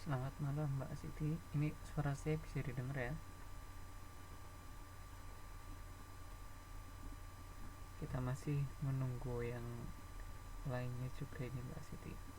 Selamat malam Mbak Siti. Ini suara saya bisa didengar ya? Kita masih menunggu yang lainnya juga ini Mbak Siti.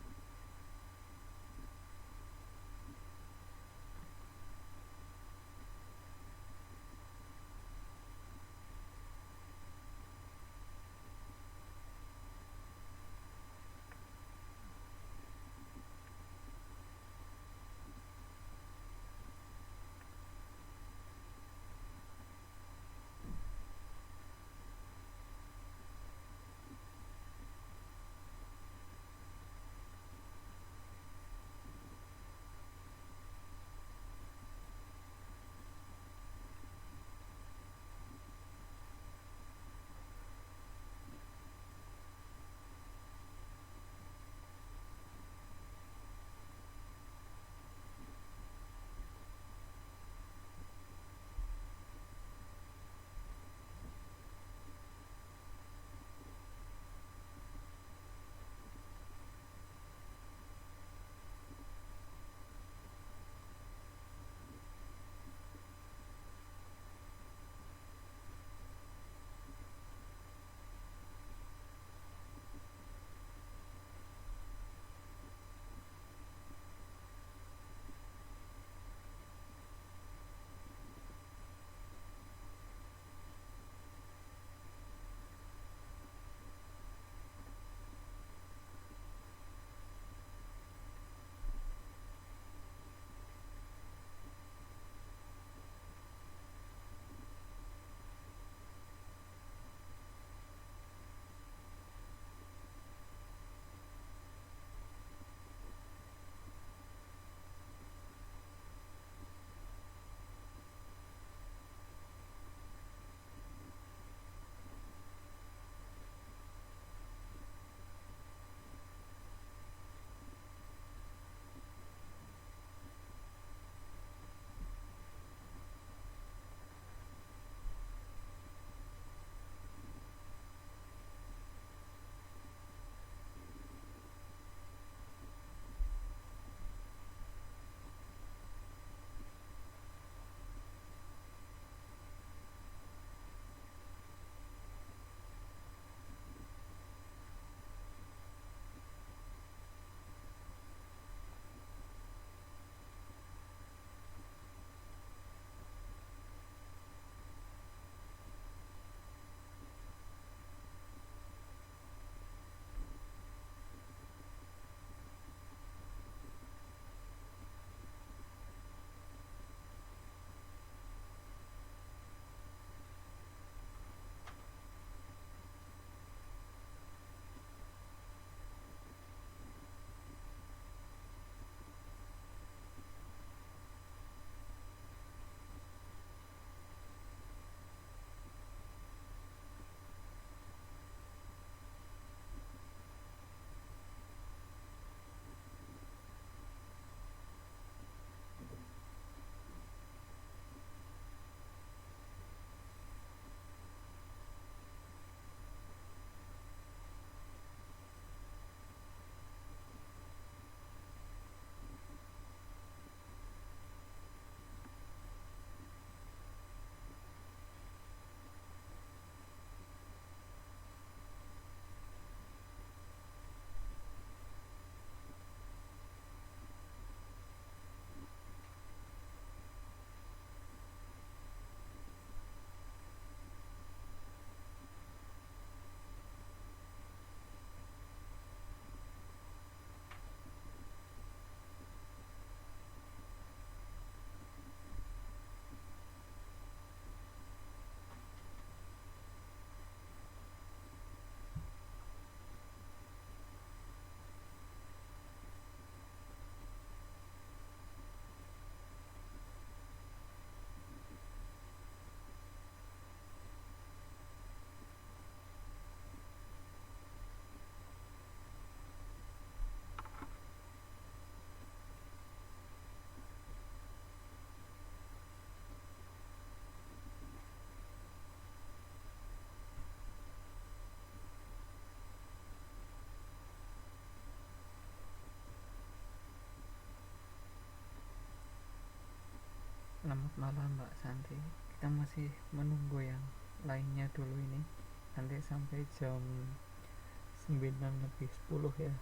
Selamat malam Mbak Santi. Kita masih menunggu yang lainnya dulu ini. Nanti sampai jam 9:10 ya.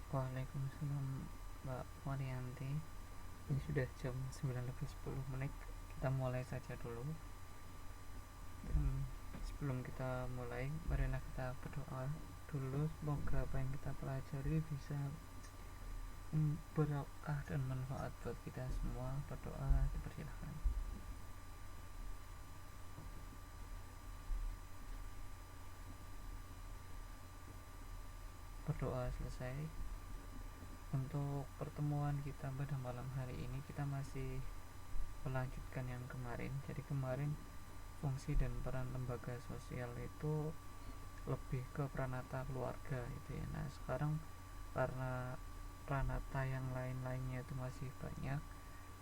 Waalaikumsalam Mbak Marianti. Ini sudah jam 9:10. Kita mulai saja dulu. Dan sebelum kita mulai, marilah kita berdoa dulu. Semoga apa yang kita pelajari bisa berkah dan manfaat buat kita semua. Berdoa, dipersilahkan. Berdoa selesai. Untuk pertemuan kita pada malam hari ini, kita masih melanjutkan yang kemarin. Jadi kemarin fungsi dan peran lembaga sosial itu lebih ke pranata keluarga itu ya. Nah sekarang karena pranata yang lain-lainnya itu masih banyak,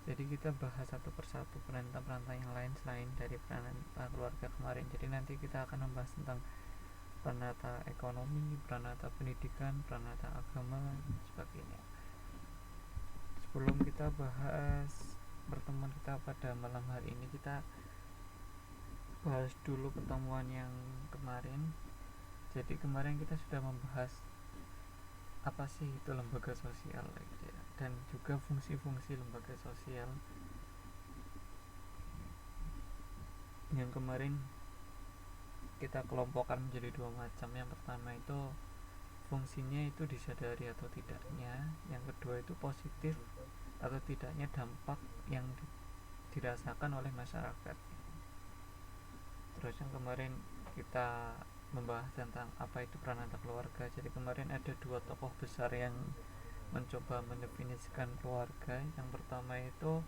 jadi kita bahas satu persatu pranata-pranata yang lain selain dari pranata keluarga kemarin. Jadi nanti kita akan membahas tentang pranata ekonomi, pranata pendidikan, pranata agama, dan sebagainya. Sebelum kita bahas pertemuan kita pada malam hari ini kita bahas dulu pertemuan yang kemarin. Jadi kemarin kita sudah membahas apa sih itu lembaga sosial gitu ya, dan juga fungsi-fungsi lembaga sosial. Yang kemarin kita kelompokkan menjadi dua macam. Yang pertama itu fungsinya itu disadari atau tidaknya, yang kedua itu positif atau tidaknya dampak yang dirasakan oleh masyarakat. Terus yang kemarin kita membahas tentang apa itu peran antar keluarga. Jadi kemarin ada dua tokoh besar yang mencoba mendefinisikan keluarga. Yang pertama itu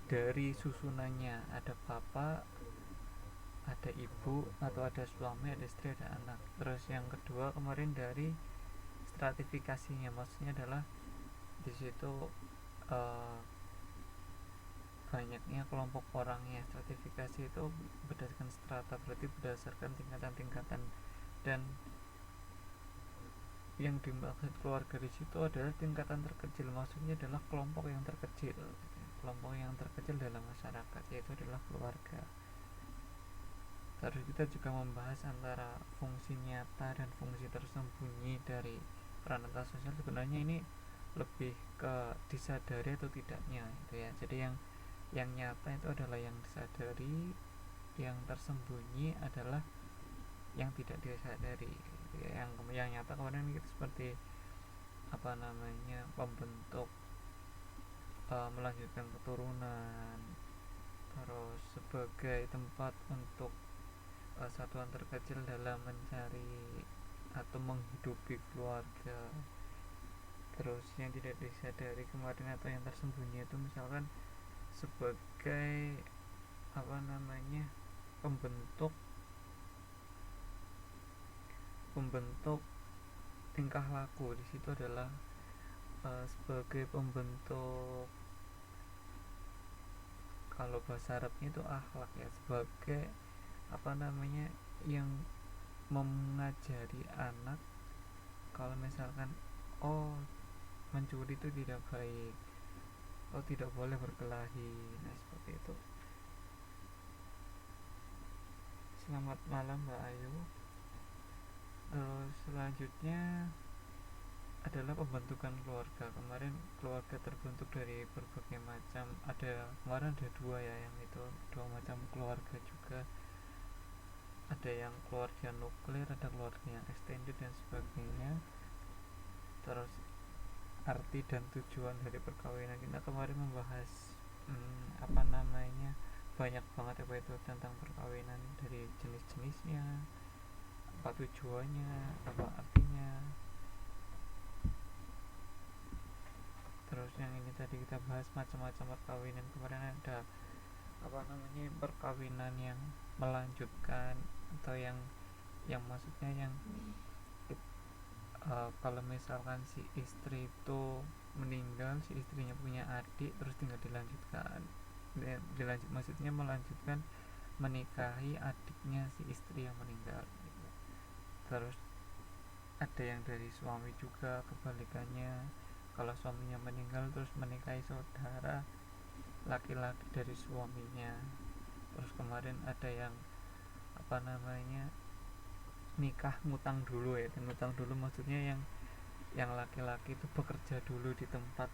dari susunannya, ada bapak, ada ibu, atau ada suami, ada istri, ada anak. Terus yang kedua kemarin dari stratifikasinya, maksudnya adalah di situ uh, banyaknya kelompok orangnya. Stratifikasi itu berdasarkan strata, berarti berdasarkan tingkatan-tingkatan, dan yang dimaksud keluarga di situ adalah tingkatan terkecil, maksudnya adalah kelompok yang terkecil. Kelompok yang terkecil dalam masyarakat yaitu adalah keluarga. Terus kita juga membahas antara fungsi nyata dan fungsi tersembunyi dari peran antar sosial. Sebenarnya ini lebih ke disadari atau tidaknya gitu ya. Jadi yang nyata itu adalah yang disadari, yang tersembunyi adalah yang tidak disadari gitu ya. Yang nyata kemarin itu seperti apa namanya, pembentuk melanjutkan keturunan, terus sebagai tempat untuk satuan terkecil dalam mencari atau menghidupi keluarga. Terus yang tidak disadari kemarin atau yang tersembunyi itu misalkan sebagai apa namanya, pembentuk tingkah laku. Di situ adalah sebagai pembentuk, kalau bahasa Arabnya itu akhlak ya, sebagai apa namanya, yang mengajari anak kalau misalkan oh, mencuri itu tidak baik, oh tidak boleh berkelahi. Nah seperti itu. Selamat malam Mbak Ayu. Terus selanjutnya adalah pembentukan keluarga. Kemarin keluarga terbentuk dari berbagai macam, kemarin ada dua ya, yang itu dua macam keluarga juga. Ada yang keluarga nuklir, ada keluarga yang extended dan sebagainya. Terus arti dan tujuan dari perkawinan, kita kemarin membahas apa namanya, banyak banget apa itu tentang perkawinan, dari jenis-jenisnya, apa tujuannya, apa artinya. Terus yang ini tadi kita bahas macam-macam perkawinan. Kemarin ada apa namanya, perkawinan yang melanjutkan, atau yang maksudnya yang kalau misalkan si istri itu meninggal, si istrinya punya adik, terus tinggal dilanjutkan, maksudnya melanjutkan menikahi adiknya si istri yang meninggal. Terus ada yang dari suami juga kebalikannya, kalau suaminya meninggal terus menikahi saudara laki-laki dari suaminya. Terus kemarin ada yang apa namanya, nikah ngutang dulu ya. Dan ngutang dulu maksudnya yang laki-laki itu bekerja dulu di tempat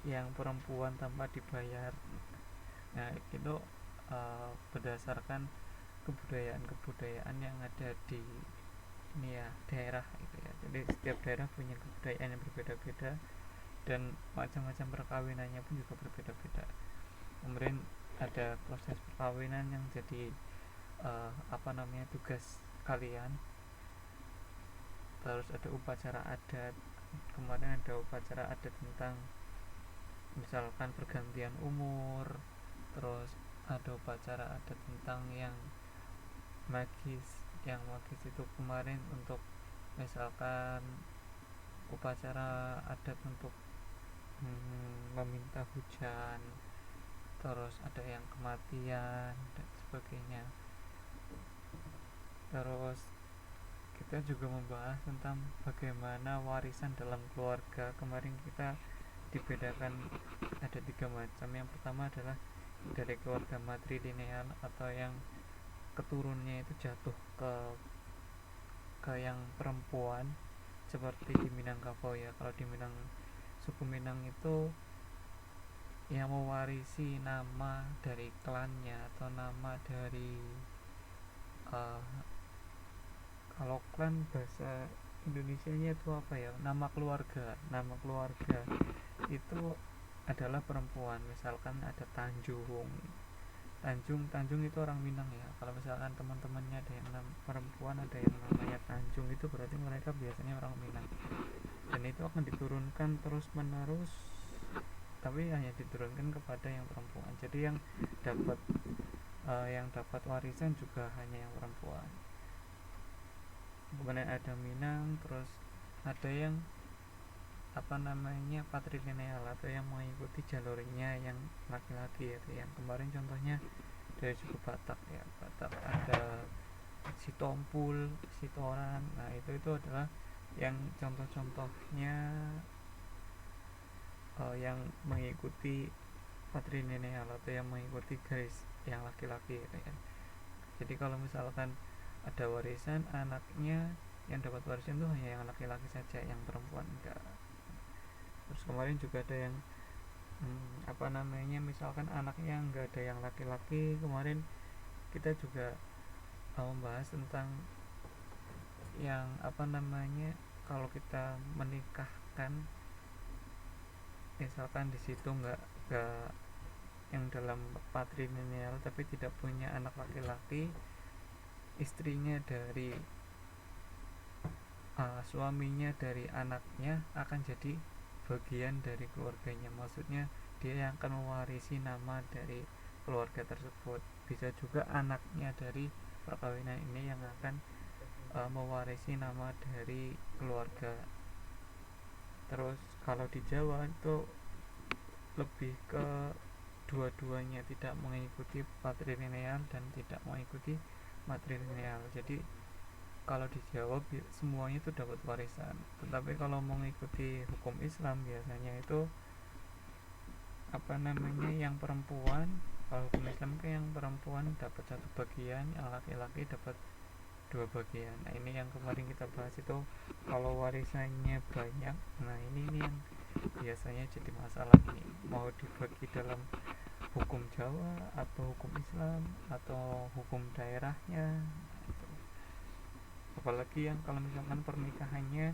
yang perempuan tanpa dibayar. Nah itu berdasarkan kebudayaan yang ada di ini ya, daerah itu ya. Jadi setiap daerah punya kebudayaan yang berbeda-beda, dan macam-macam perkawinannya pun juga berbeda-beda. Kemudian ada proses perkawinan yang jadi apa namanya, tugas kalian. Terus ada upacara adat. Kemarin ada upacara adat tentang misalkan pergantian umur. Terus ada upacara adat tentang yang magis. Yang magis itu kemarin untuk misalkan upacara adat untuk meminta hujan. Terus ada yang kematian dan sebagainya. Terus kita juga membahas tentang bagaimana warisan dalam keluarga. Kemarin kita dibedakan ada 3 macam. Yang pertama adalah dari keluarga matrilineal atau yang keturunnya itu jatuh ke yang perempuan, seperti di Minangkabau ya. Kalau di suku Minang itu yang mewarisi nama dari klannya atau nama dari uh, kalau klan bahasa Indonesianya itu apa ya, nama keluarga itu adalah perempuan. Misalkan ada Tanjung itu orang Minang ya. Kalau misalkan teman-temannya ada yang perempuan, ada yang namanya Tanjung, itu berarti mereka biasanya orang Minang. Dan itu akan diturunkan terus menerus, tapi hanya diturunkan kepada yang perempuan. Jadi yang dapat warisan juga hanya yang perempuan. Kemudian ada Minang, terus ada yang patrilineal atau yang mengikuti jalurnya yang laki-laki, yaitu yang kemarin contohnya dari suku Batak ya. Batak ada Sitompul, Sitoran. Nah itu adalah yang contoh-contohnya yang mengikuti patrilineal atau yang mengikuti garis yang laki-laki gitu ya. Jadi kalau misalkan ada warisan, anaknya yang dapat warisan itu hanya yang laki-laki saja, yang perempuan enggak. Terus kemarin juga ada yang misalkan anaknya enggak ada yang laki-laki. Kemarin kita juga membahas tentang yang kalau kita menikahkan, misalkan di situ enggak yang dalam patrilineal tapi tidak punya anak laki-laki, istrinya dari suaminya dari anaknya akan jadi bagian dari keluarganya. Maksudnya dia yang akan mewarisi nama dari keluarga tersebut. Bisa juga anaknya dari perkawinan ini yang akan mewarisi nama dari keluarga. Terus kalau di Jawa itu lebih ke dua-duanya, tidak mengikuti patrilineal dan tidak mengikuti matrilineal. Jadi kalau di Jawa semuanya itu dapat warisan. Tetapi kalau mengikuti hukum Islam biasanya itu yang perempuan, kalau hukum Islam itu yang perempuan dapat 1 bagian, yang laki-laki dapat 2 bagian. Nah ini yang kemarin kita bahas itu kalau warisannya banyak. Nah ini yang biasanya jadi masalah, ini mau dibagi dalam hukum Jawa atau hukum Islam atau hukum daerahnya. Apalagi yang kalau misalkan pernikahannya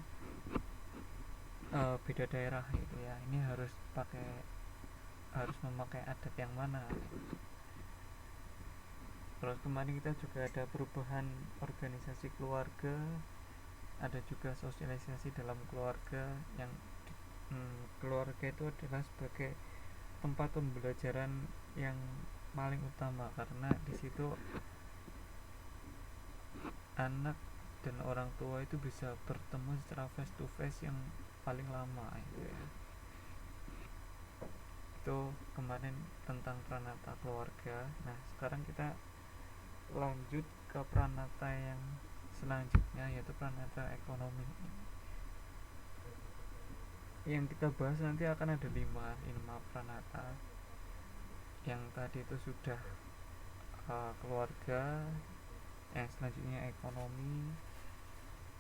beda daerah gitu ya, ini harus memakai adat yang mana. Terus kemarin kita juga ada perubahan organisasi keluarga, ada juga sosialisasi dalam keluarga. Yang keluarga itu adalah sebagai tempat pembelajaran yang paling utama, karena di situ anak dan orang tua itu bisa bertemu secara face to face yang paling lama gitu ya. Itu kemarin tentang pranata keluarga. Nah sekarang kita lanjut ke pranata yang selanjutnya, yaitu pranata ekonomi. Yang kita bahas nanti akan ada 5 pranata. Yang tadi itu sudah keluarga, yang selanjutnya ekonomi,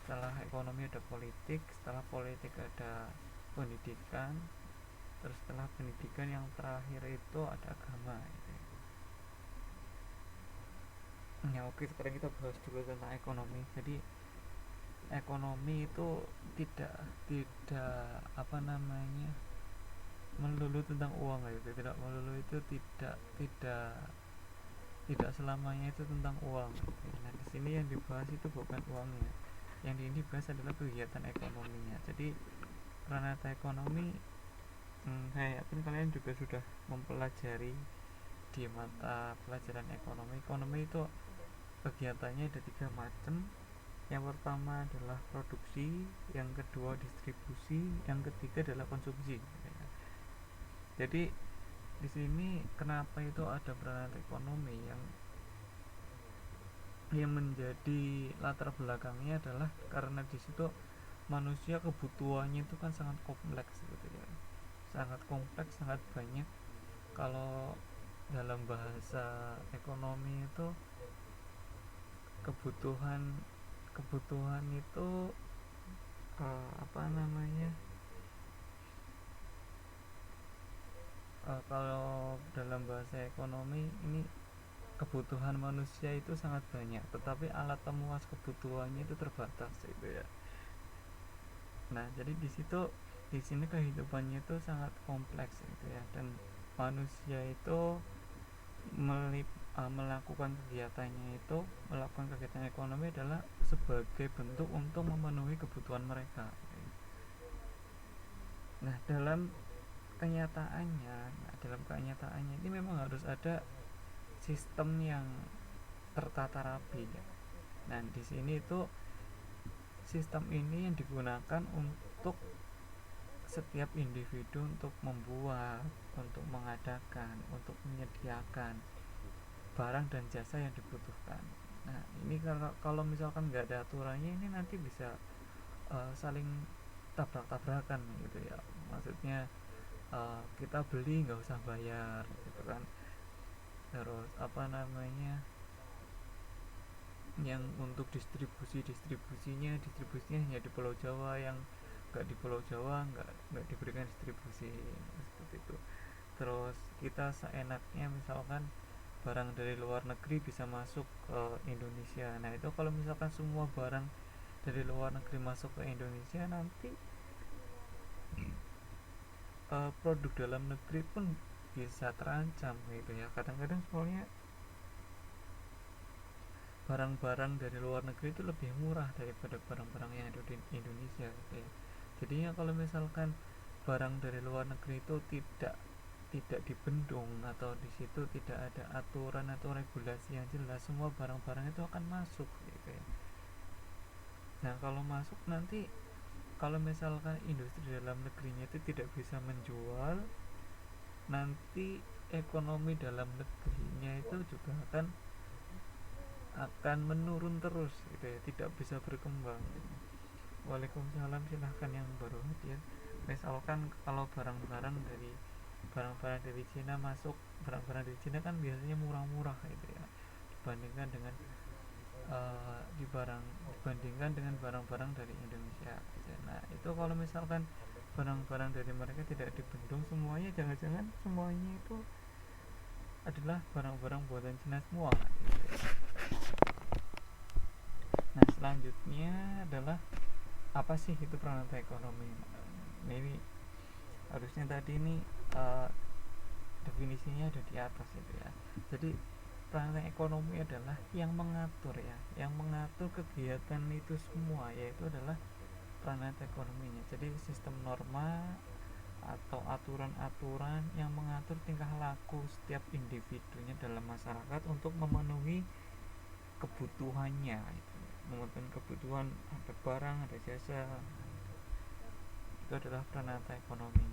setelah ekonomi ada politik, setelah politik ada pendidikan, terus setelah pendidikan yang terakhir itu ada agama gitu ya. Oke, sekarang kita bahas dulu tentang ekonomi. Jadi ekonomi itu tidak melulu tentang uang gitu. Tidak melulu itu tidak selamanya itu tentang uang. Nah di sini yang dibahas itu bukan uangnya, yang dibahas adalah kegiatan ekonominya. Jadi pranata ekonomi, saya yakin kalian juga sudah mempelajari di mata pelajaran ekonomi. Ekonomi itu kegiatannya ada 3 macam. Yang pertama adalah produksi, yang kedua distribusi, yang ketiga adalah konsumsi. Jadi di sini kenapa itu ada pranata ekonomi, yang menjadi latar belakangnya adalah karena di situ manusia kebutuhannya itu kan sangat kompleks gitu ya. sangat kompleks, sangat banyak. Kalau dalam bahasa ekonomi itu kebutuhan kebutuhan itu apa namanya, kalau dalam bahasa ekonomi ini kebutuhan manusia itu sangat banyak, tetapi alat pemuas kebutuhannya itu terbatas gitu ya. Nah, jadi di sini kehidupannya itu sangat kompleks gitu ya, dan manusia itu melakukan kegiatannya itu melakukan kegiatan ekonomi adalah sebagai bentuk untuk memenuhi kebutuhan mereka. Nah, dalam kenyataannya ini memang harus ada sistem yang tertata rapi ya. Nah, di sini itu sistem ini yang digunakan untuk setiap individu untuk membuat, untuk mengadakan, untuk menyediakan barang dan jasa yang dibutuhkan. Nah, ini kalau misalkan nggak ada aturannya, ini nanti bisa saling tabrak-tabrakan gitu ya. Maksudnya kita beli nggak usah bayar gitu kan. Terus apa namanya, yang untuk distribusinya hanya di Pulau Jawa, yang nggak di Pulau Jawa nggak diberikan distribusi seperti itu. Terus kita seenaknya misalkan barang dari luar negeri bisa masuk ke Indonesia. Nah, itu kalau misalkan semua barang dari luar negeri masuk ke Indonesia, nanti produk dalam negeri pun bisa terancam gitu ya. Kadang-kadang soalnya barang-barang dari luar negeri itu lebih murah daripada barang-barang yang ada di Indonesia gitu ya. Jadinya kalau misalkan barang dari luar negeri itu tidak dibendung, atau di situ tidak ada aturan atau regulasi yang jelas, semua barang-barang itu akan masuk gitu ya. Nah, kalau masuk nanti, kalau misalkan industri dalam negerinya itu tidak bisa menjual, nanti ekonomi dalam negerinya itu juga akan menurun terus gitu ya, tidak bisa berkembang. Waalaikumsalam, silahkan yang baru hadir. Misalkan kalau barang-barang dari Cina masuk, barang-barang dari Cina kan biasanya murah-murah gitu ya, dibandingkan dengan dibandingkan dengan barang-barang dari Indonesia gitu. Nah, itu kalau misalkan barang-barang dari mereka tidak dibendung semuanya, jangan-jangan semuanya itu adalah barang-barang buatan Cina semua gitu. Nah, selanjutnya adalah apa sih itu peranata ekonomi. Nah, ini harusnya tadi ini definisinya ada di atas itu ya. Jadi peranata ekonomi adalah yang mengatur ya, yang mengatur kegiatan itu semua, yaitu adalah peranata ekonominya. Jadi sistem norma atau aturan-aturan yang mengatur tingkah laku setiap individunya dalam masyarakat untuk memenuhi kebutuhannya itu. Memenuhi kebutuhan, ada barang, ada jasa, itu adalah peranata ekonomi.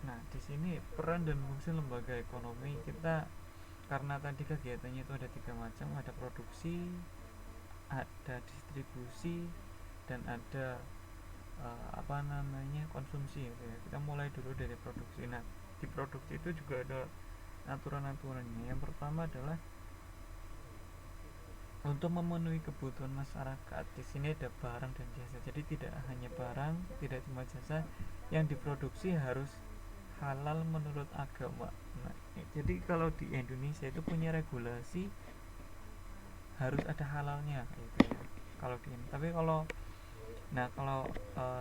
Nah, di sini peran dan fungsi lembaga ekonomi kita, karena tadi kegiatannya itu ada 3 macam, ada produksi, ada distribusi, dan ada konsumsi gitu ya. Kita mulai dulu dari produksi. Nah, di produksi itu juga ada aturan-aturannya. Yang pertama adalah untuk memenuhi kebutuhan masyarakat. Di sini ada barang dan jasa. Jadi tidak hanya barang, tidak cuma jasa, yang diproduksi harus halal menurut agama. Nah, jadi kalau di Indonesia itu punya regulasi harus ada halalnya gitu ya. Tapi kalau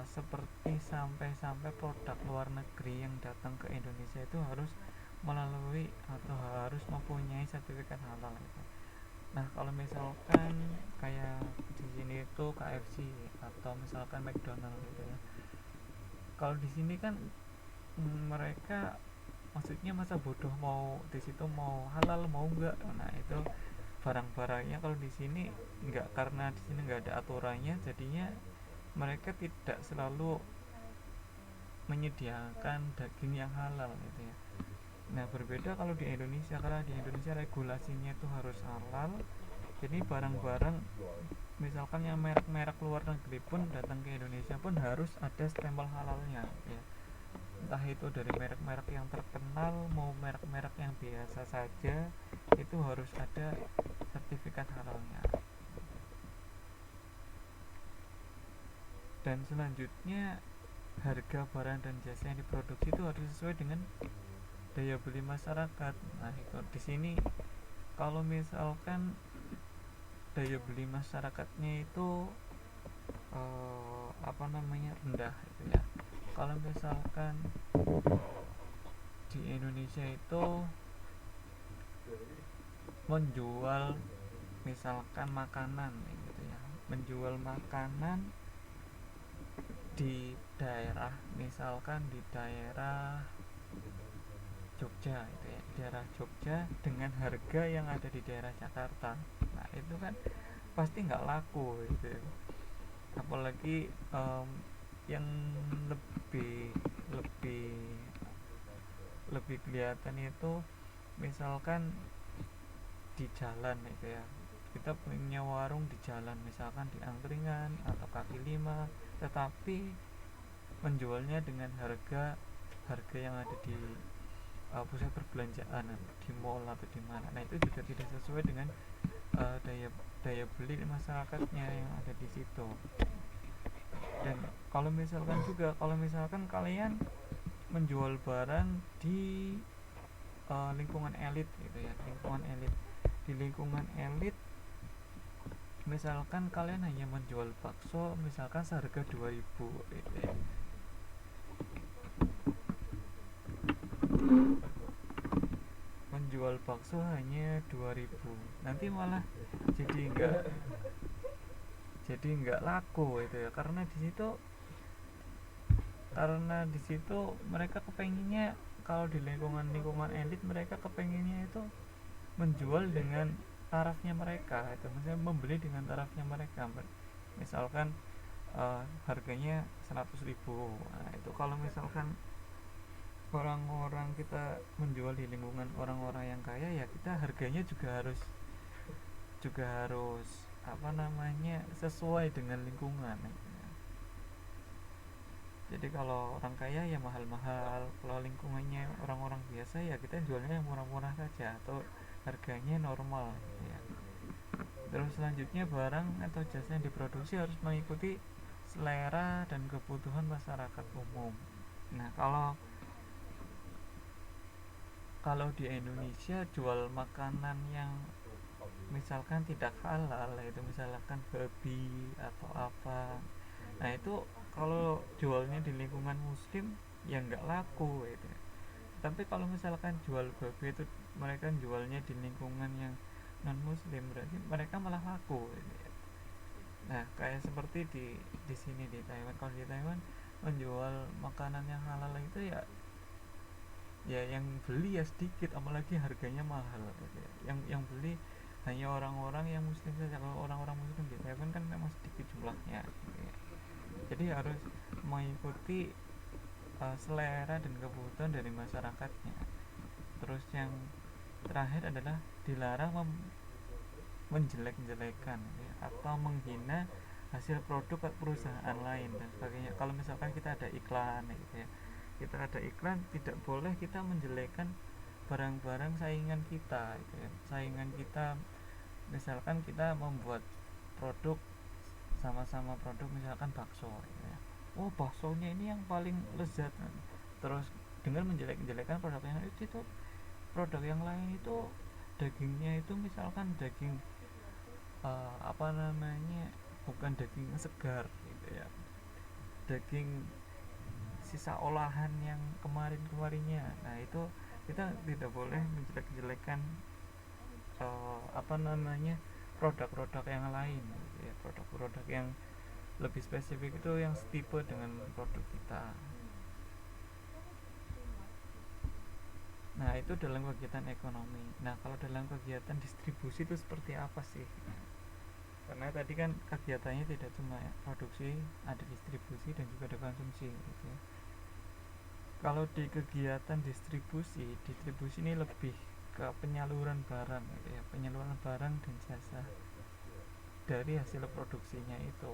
seperti sampai produk luar negeri yang datang ke Indonesia itu harus melalui atau harus mempunyai sertifikat halal gitu. Nah, kalau misalkan kayak di sini itu KFC atau misalkan McDonald gitu ya. Kalau di sini kan mereka, maksudnya masa bodoh mau di situ mau halal mau enggak. Nah, itu barang-barangnya kalau di sini enggak, karena di sini enggak ada aturannya, jadinya mereka tidak selalu menyediakan daging yang halal gitu ya. Nah, berbeda kalau di Indonesia, karena di Indonesia regulasinya itu harus halal. Jadi barang-barang misalkan yang merek-merek luar negeri pun datang ke Indonesia pun harus ada stempel halalnya ya. entah itu dari merek-merek yang terkenal mau merek-merek yang biasa saja, itu harus ada sertifikat halalnya. Dan selanjutnya harga barang dan jasa yang diproduksi itu harus sesuai dengan daya beli masyarakat. Nah itu di sini kalau misalkan daya beli masyarakatnya itu rendah gitu ya. Kalau misalkan di Indonesia itu menjual misalkan makanan gitu ya, menjual makanan di daerah, misalkan di daerah Jogja itu ya, di daerah Jogja dengan harga yang ada di daerah Jakarta, nah itu kan pasti nggak laku gitu ya. Apalagi yang lebih lebih lebih kelihatan itu misalkan di jalan itu ya, kita punya warung di jalan misalkan di angkringan atau kaki lima, tetapi menjualnya dengan harga harga yang ada di pusat perbelanjaan, di mall atau di mana. Nah itu juga tidak sesuai dengan daya daya beli masyarakatnya yang ada di situ. Dan kalau misalkan kalian menjual barang di lingkungan elit gitu ya, lingkungan elit, di lingkungan elit misalkan kalian hanya menjual bakso misalkan seharga 2000 gitu ya, menjual bakso hanya 2000, nanti malah jadi nggak laku itu ya, karena di situ mereka kepenginnya, kalau di lingkungan elit mereka kepenginnya itu menjual dengan tarafnya mereka, itu maksudnya membeli dengan tarafnya mereka. Misalkan harganya 100.000. Nah itu kalau misalkan orang-orang kita menjual di lingkungan orang-orang yang kaya, ya kita harganya juga harus sesuai dengan lingkungan. Jadi kalau orang kaya ya mahal-mahal, kalau lingkungannya orang-orang biasa ya kita jualnya yang murah-murah saja atau harganya normal gitu ya. Terus selanjutnya barang atau jasa yang diproduksi harus mengikuti selera dan kebutuhan masyarakat umum. Nah kalau di Indonesia jual makanan yang misalkan tidak halal, itu misalkan babi atau apa, nah itu kalau jualnya di lingkungan muslim ya nggak laku gitu. Tapi kalau misalkan jual babi itu mereka jualnya di lingkungan yang non muslim, berarti mereka malah laku gitu ya. Nah kayak seperti di sini di Taiwan, kalau di Taiwan menjual makanan yang halal itu ya yang beli ya sedikit, apalagi harganya mahal gitu ya. Yang beli hanya orang-orang yang muslim saja. Kalau orang-orang muslim di Taiwan kan memang sedikit jumlahnya gitu ya. Jadi harus mengikuti selera dan kebutuhan dari masyarakatnya. Terus yang terakhir adalah dilarang menjelek-jelekan ya, atau menghina hasil produk perusahaan lain dan sebagainya. Kalau misalkan kita ada iklan gitu ya, kita ada iklan, tidak boleh kita menjelekkan barang-barang saingan kita gitu ya. Saingan kita, misalkan kita membuat produk, sama-sama produk misalkan bakso gitu ya. Oh baksonya ini yang paling lezat, terus dengan menjelek-jelekan produk yang itu produk yang lain itu dagingnya itu misalkan daging bukan daging segar gitu ya, daging sisa olahan yang kemarin-kemarinnya. Nah itu kita tidak boleh menjelek-jelekan produk-produk yang lain gitu ya. Produk-produk yang lebih spesifik itu yang setipe dengan produk kita. Nah itu dalam kegiatan ekonomi. Nah kalau dalam kegiatan distribusi itu seperti apa sih? Karena tadi kan kegiatannya tidak cuma produksi, ada distribusi dan juga ada konsumsi gitu ya. Kalau di kegiatan distribusi ini lebih ke penyaluran barang gitu ya, penyaluran barang dan jasa dari hasil produksinya itu.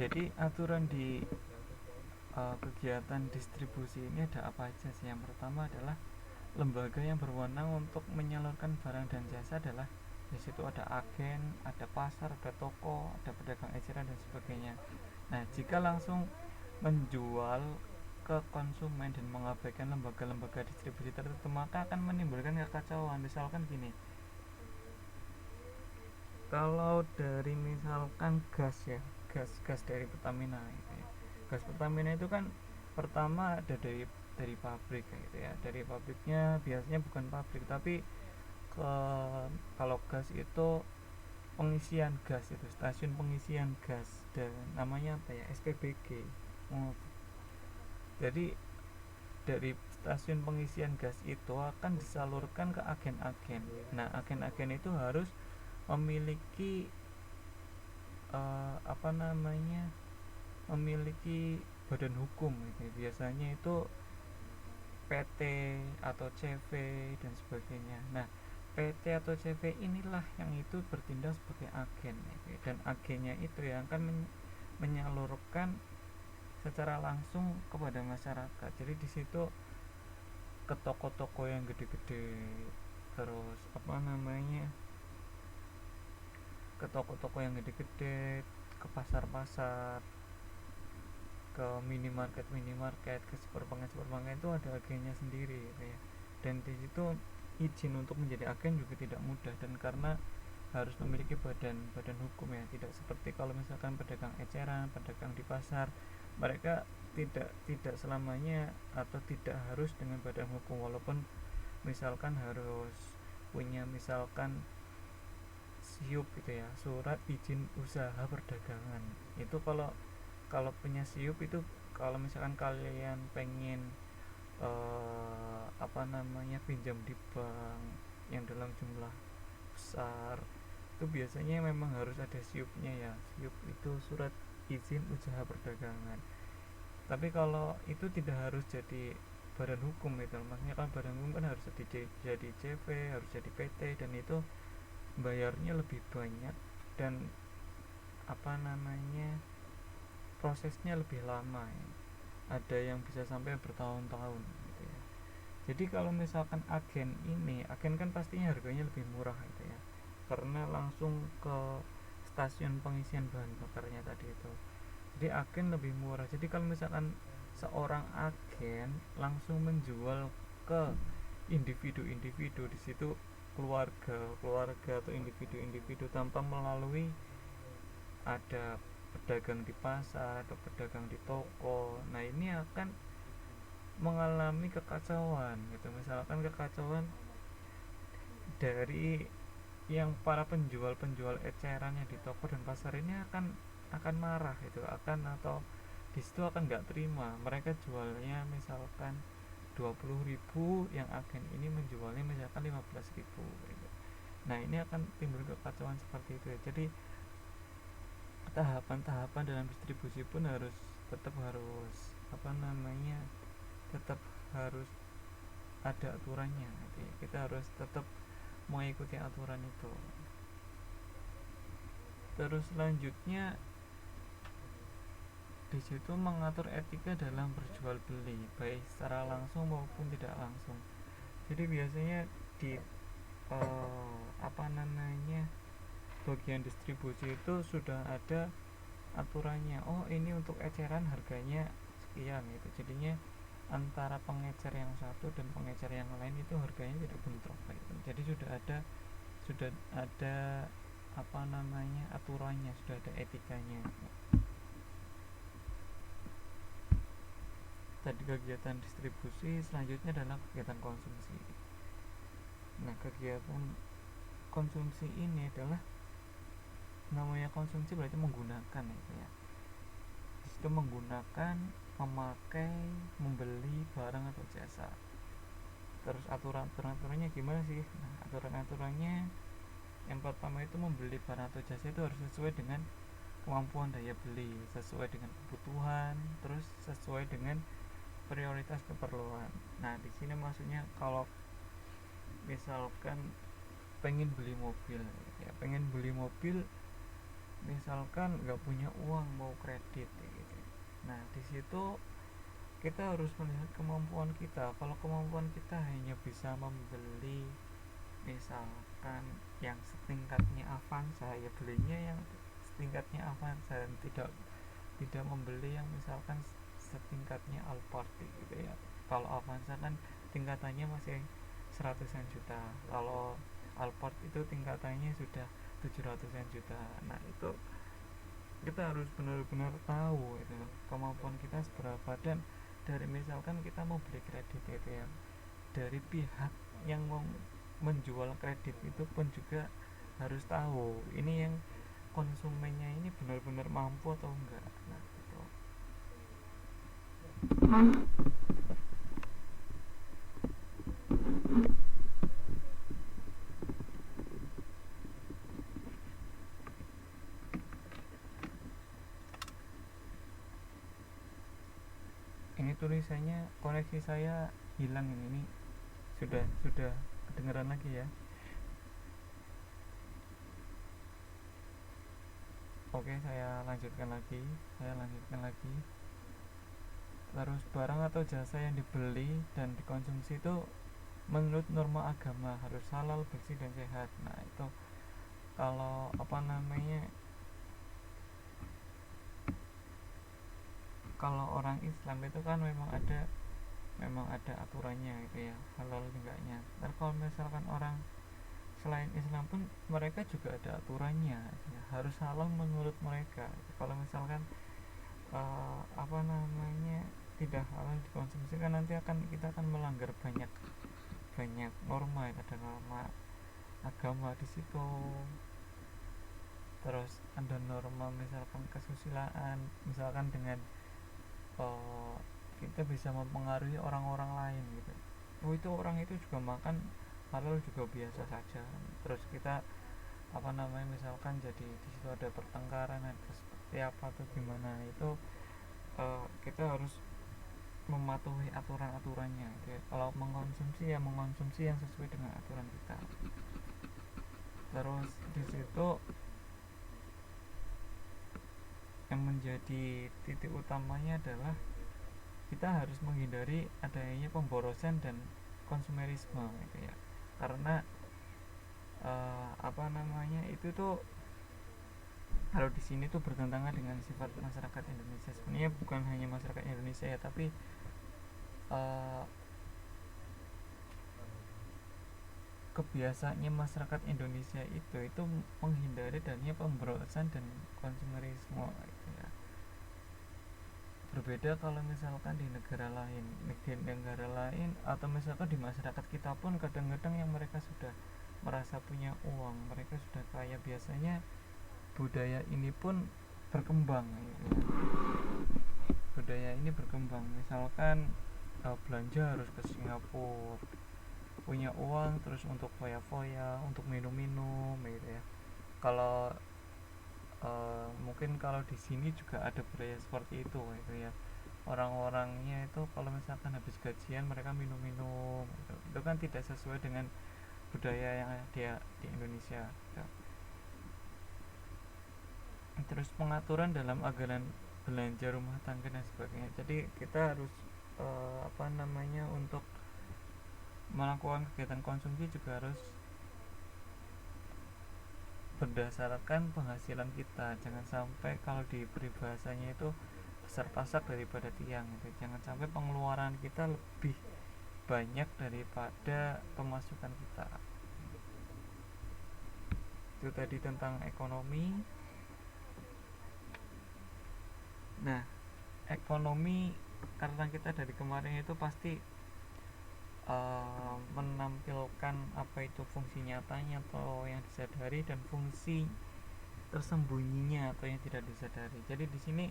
Jadi aturan di kegiatan distribusi ini ada apa aja sih? Yang pertama adalah lembaga yang berwenang untuk menyalurkan barang dan jasa adalah di situ ada agen, ada pasar, ada toko, ada pedagang eceran dan sebagainya. Nah, jika langsung menjual ke konsumen dan mengabaikan lembaga-lembaga distribusi tertentu, maka akan menimbulkan kekacauan. Misalkan gini, kalau dari misalkan gas ya, gas dari Pertamina gitu ya. Gas Pertamina itu kan pertama ada dari pabrik gitu ya. Dari pabriknya biasanya bukan pabrik tapi ke kalau gas itu pengisian gas, itu stasiun pengisian gas, dan namanya apa ya, SPBG. Oh, jadi dari stasiun pengisian gas itu akan disalurkan ke agen-agen. Nah, agen-agen itu harus memiliki apa namanya, memiliki badan hukum gitu. Biasanya itu PT atau CV dan sebagainya. Nah, PT atau CV inilah yang itu bertindak sebagai agen gitu. Dan agennya itu yang akan menyalurkan secara langsung kepada masyarakat. Jadi di situ ke toko-toko yang gede-gede, terus apa namanya, ke toko-toko yang gede-gede, ke pasar-pasar, ke minimarket, ke supermarket itu ada agennya sendiri gitu ya. Dan di situ izin untuk menjadi agen juga tidak mudah, dan karena harus memiliki badan hukum ya, tidak seperti kalau misalkan pedagang eceran, pedagang di pasar, mereka tidak selamanya atau tidak harus dengan badan hukum, walaupun misalkan harus punya misalkan SIUP gitu ya, surat izin usaha perdagangan. Itu kalau kalau punya SIUP itu, kalau misalkan kalian pengen apa namanya, pinjam di bank yang dalam jumlah besar, itu biasanya memang harus ada SIUP-nya ya. SIUP itu surat izin usaha perdagangan. Tapi kalau itu tidak harus jadi badan hukum itu, maksudnya kan badan hukum kan harus jadi CV, harus jadi PT, dan itu bayarnya lebih banyak, dan apa namanya, prosesnya lebih lama ya. Ada yang bisa sampai bertahun-tahun gitu ya. Jadi kalau misalkan agen kan pastinya harganya lebih murah gitu ya, karena langsung ke stasiun pengisian bahan bakarnya tadi itu. Jadi agen lebih murah. Jadi kalau misalkan seorang agen langsung menjual ke individu-individu, di situ keluarga atau individu-individu, tanpa melalui ada pedagang di pasar atau pedagang di toko. Nah, ini akan mengalami kekacauan gitu. Misalkan kekacauan dari yang para penjual ecerannya di toko dan pasar ini akan marah itu, akan, atau di situ akan nggak terima. Mereka jualnya misalkan 20.000, yang agen ini menjualnya misalkan 15.000 gitu. Nah, ini akan timbul kekacauan seperti itu ya. Jadi tahapan-tahapan dalam distribusi pun tetap harus apa namanya, tetap harus ada aturannya gitu ya. Kita harus tetap mengikuti aturan itu. Terus selanjutnya di situ mengatur etika dalam berjual beli, baik secara langsung maupun tidak langsung. Jadi biasanya di apa namanya, bagian distribusi itu sudah ada aturannya. Oh, ini untuk eceran harganya sekian gitu. Jadinya antara pengecer yang satu dan pengecer yang lain itu harganya tidak bentrok gitu. Jadi sudah ada apa namanya, aturannya, sudah ada etikanya. Tadi kegiatan distribusi, selanjutnya adalah kegiatan konsumsi. Nah, kegiatan konsumsi ini adalah, namanya konsumsi berarti menggunakan gitu ya. Di situ menggunakan, memakai, membeli barang atau jasa. Terus aturannya gimana sih? Nah, aturannya yang pertama itu, membeli barang atau jasa itu harus sesuai dengan kemampuan daya beli, sesuai dengan kebutuhan, terus sesuai dengan prioritas keperluan. Nah, di sini maksudnya kalau misalkan pengen beli mobil, misalkan nggak punya uang, mau kredit gitu. Nah, di situ kita harus melihat kemampuan kita. Kalau kemampuan kita hanya bisa membeli misalkan yang setingkatnya Avanza, ya belinya yang setingkatnya Avanza, dan tidak membeli yang misalkan setingkatnya Alphard gitu ya. Kalau Avanza kan tingkatannya masih seratusan juta, kalau Alphard itu tingkatannya sudah 700-an juta. Nah itu kita harus benar-benar tahu itu kemampuan kita seberapa, dan dari misalkan kita mau beli kredit itu ya, dari pihak yang mau menjual kredit itu pun juga harus tahu ini yang konsumennya ini benar-benar mampu atau enggak. Nah itu. Ini tulisannya koneksi saya hilang ini sudah kedengeran lagi ya. Oke, saya lanjutkan lagi. Terus barang atau jasa yang dibeli dan dikonsumsi itu menurut norma agama harus halal, bersih dan sehat. Nah itu kalau kalau orang Islam itu kan memang ada aturannya gitu ya, halal enggaknya. Dan kalau misalkan orang selain Islam pun mereka juga ada aturannya ya, harus halal menurut mereka. Kalau misalkan tidak halal dikonsumsi kan nanti kita akan melanggar banyak norma, ada norma agama di situ. Terus ada norma misalkan kesusilaan, misalkan dengan kita bisa mempengaruhi orang-orang lain gitu. Itu orang itu juga makan halal juga biasa saja. Terus kita misalkan jadi di situ ada pertengkaran, ada seperti apa tuh gimana, itu kita harus mematuhi aturan-aturannya gitu ya. Kalau mengkonsumsi yang sesuai dengan aturan kita. Terus di situ yang menjadi titik utamanya adalah kita harus menghindari adanya pemborosan dan konsumerisme gitu ya. Karena itu tuh kalau di sini tuh bertentangan dengan sifat masyarakat Indonesia. Sebenarnya bukan hanya masyarakat Indonesia ya, tapi kebiasaannya masyarakat Indonesia itu menghindari adanya pemborosan dan konsumerisme gitu ya. Berbeda kalau misalkan di negara lain atau misalkan di masyarakat kita pun kadang-kadang yang mereka sudah merasa punya uang, mereka sudah kaya, biasanya budaya ini pun berkembang gitu ya. Budaya ini berkembang, misalkan belanja harus ke Singapura, punya uang terus untuk foya-foya, untuk minum-minum gitu ya. Kalau mungkin kalau di sini juga ada budaya seperti itu gitu ya. Orang-orangnya itu kalau misalkan habis gajian mereka minum-minum gitu. Itu kan tidak sesuai dengan budaya yang ada di Indonesia gitu. Terus pengaturan dalam anggaran belanja rumah tangga dan sebagainya. Jadi kita harus untuk melakukan kegiatan konsumsi juga harus berdasarkan penghasilan kita. Jangan sampai kalau di peribahasanya itu besar pasak daripada tiang gitu. Jangan sampai pengeluaran kita lebih banyak daripada pemasukan kita. Itu tadi tentang ekonomi. Nah, ekonomi karena kita dari kemarin itu pasti menampilkan apa itu fungsi nyatanya atau yang disadari dan fungsi tersembunyinya atau yang tidak disadari. Jadi di sini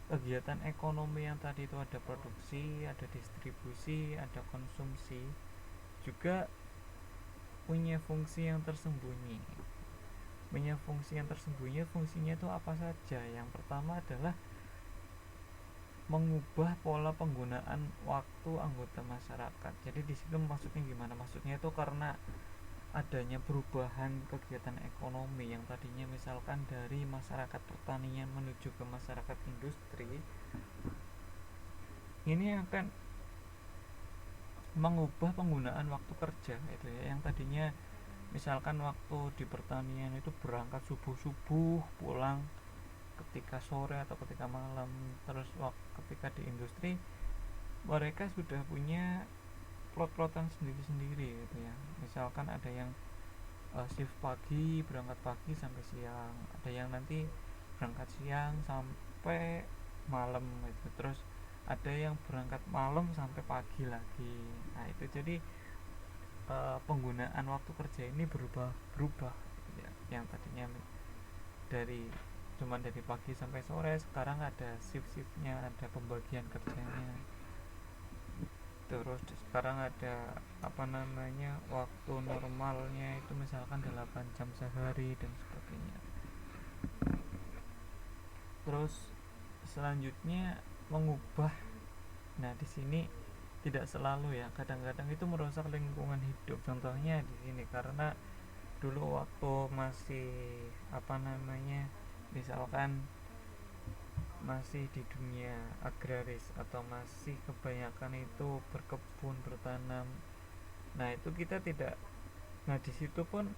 kegiatan ekonomi yang tadi itu ada produksi, ada distribusi, ada konsumsi, juga punya fungsi yang tersembunyi. Fungsinya itu apa saja? Yang pertama adalah mengubah pola penggunaan waktu anggota masyarakat. Jadi di situ maksudnya gimana? Maksudnya itu karena adanya perubahan kegiatan ekonomi yang tadinya misalkan dari masyarakat pertanian menuju ke masyarakat industri, ini akan mengubah penggunaan waktu kerja itu ya, yang tadinya misalkan waktu di pertanian itu berangkat subuh-subuh, pulang ketika sore atau ketika malam. Terus ketika di industri mereka sudah punya plot-plotan sendiri-sendiri gitu ya. Misalkan ada yang shift pagi, berangkat pagi sampai siang, ada yang nanti berangkat siang sampai malam gitu. Terus ada yang berangkat malam sampai pagi lagi. Nah itu jadi penggunaan waktu kerja ini berubah ya. Yang tadinya dari cuman dari pagi sampai sore, sekarang ada shift-shiftnya, ada pembagian kerjanya. Terus sekarang ada apa namanya, waktu normalnya itu misalkan 8 jam sehari dan sebagainya. Terus selanjutnya mengubah. Nah di sini tidak selalu ya, kadang-kadang itu merusak lingkungan hidup. Contohnya di sini, karena dulu waktu masih apa namanya, misalkan masih di dunia agraris atau masih kebanyakan itu berkebun, bertanam. Nah itu kita tidak, nah di situ pun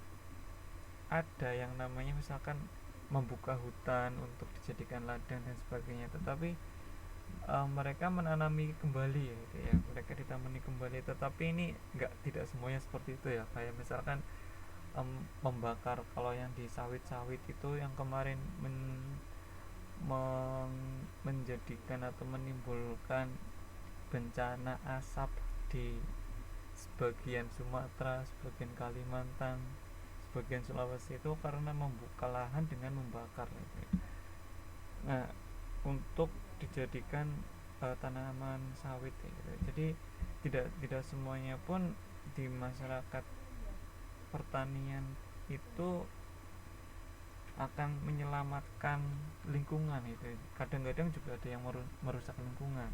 ada yang namanya misalkan membuka hutan untuk dijadikan ladang dan sebagainya, tetapi mereka menanami kembali ya, gitu ya, mereka ditanami kembali. Tetapi ini tidak semuanya seperti itu ya, kayak misalkan membakar, kalau yang di sawit-sawit itu yang kemarin menjadikan atau menimbulkan bencana asap di sebagian Sumatera, sebagian Kalimantan, sebagian Sulawesi, itu karena membuka lahan dengan membakar gitu. Nah untuk dijadikan tanaman sawit gitu. Jadi tidak semuanya pun di masyarakat pertanian itu akan menyelamatkan lingkungan itu. Kadang-kadang juga ada yang merusak lingkungan.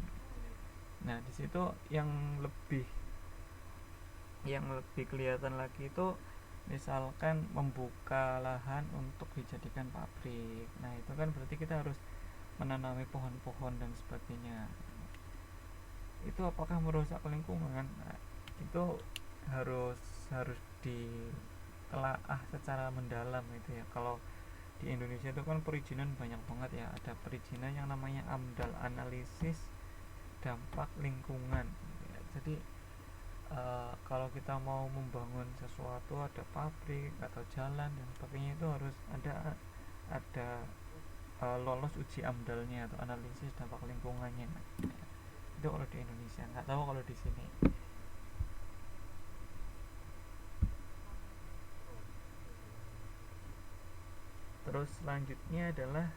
Nah di situ yang lebih kelihatan lagi itu misalkan membuka lahan untuk dijadikan pabrik. Nah itu kan berarti kita harus menanami pohon-pohon dan sebagainya. Itu apakah merusak lingkungan? Nah, itu harus ditelaah secara mendalam itu ya. Kalau di Indonesia itu kan perizinan banyak banget ya, ada perizinan yang namanya AMDAL, analisis dampak lingkungan ya. Jadi kalau kita mau membangun sesuatu, ada pabrik atau jalan dan sebagainya, itu harus ada lolos uji AMDALnya atau analisis dampak lingkungannya. Itu kalau di Indonesia, nggak tahu kalau di sini. Terus selanjutnya adalah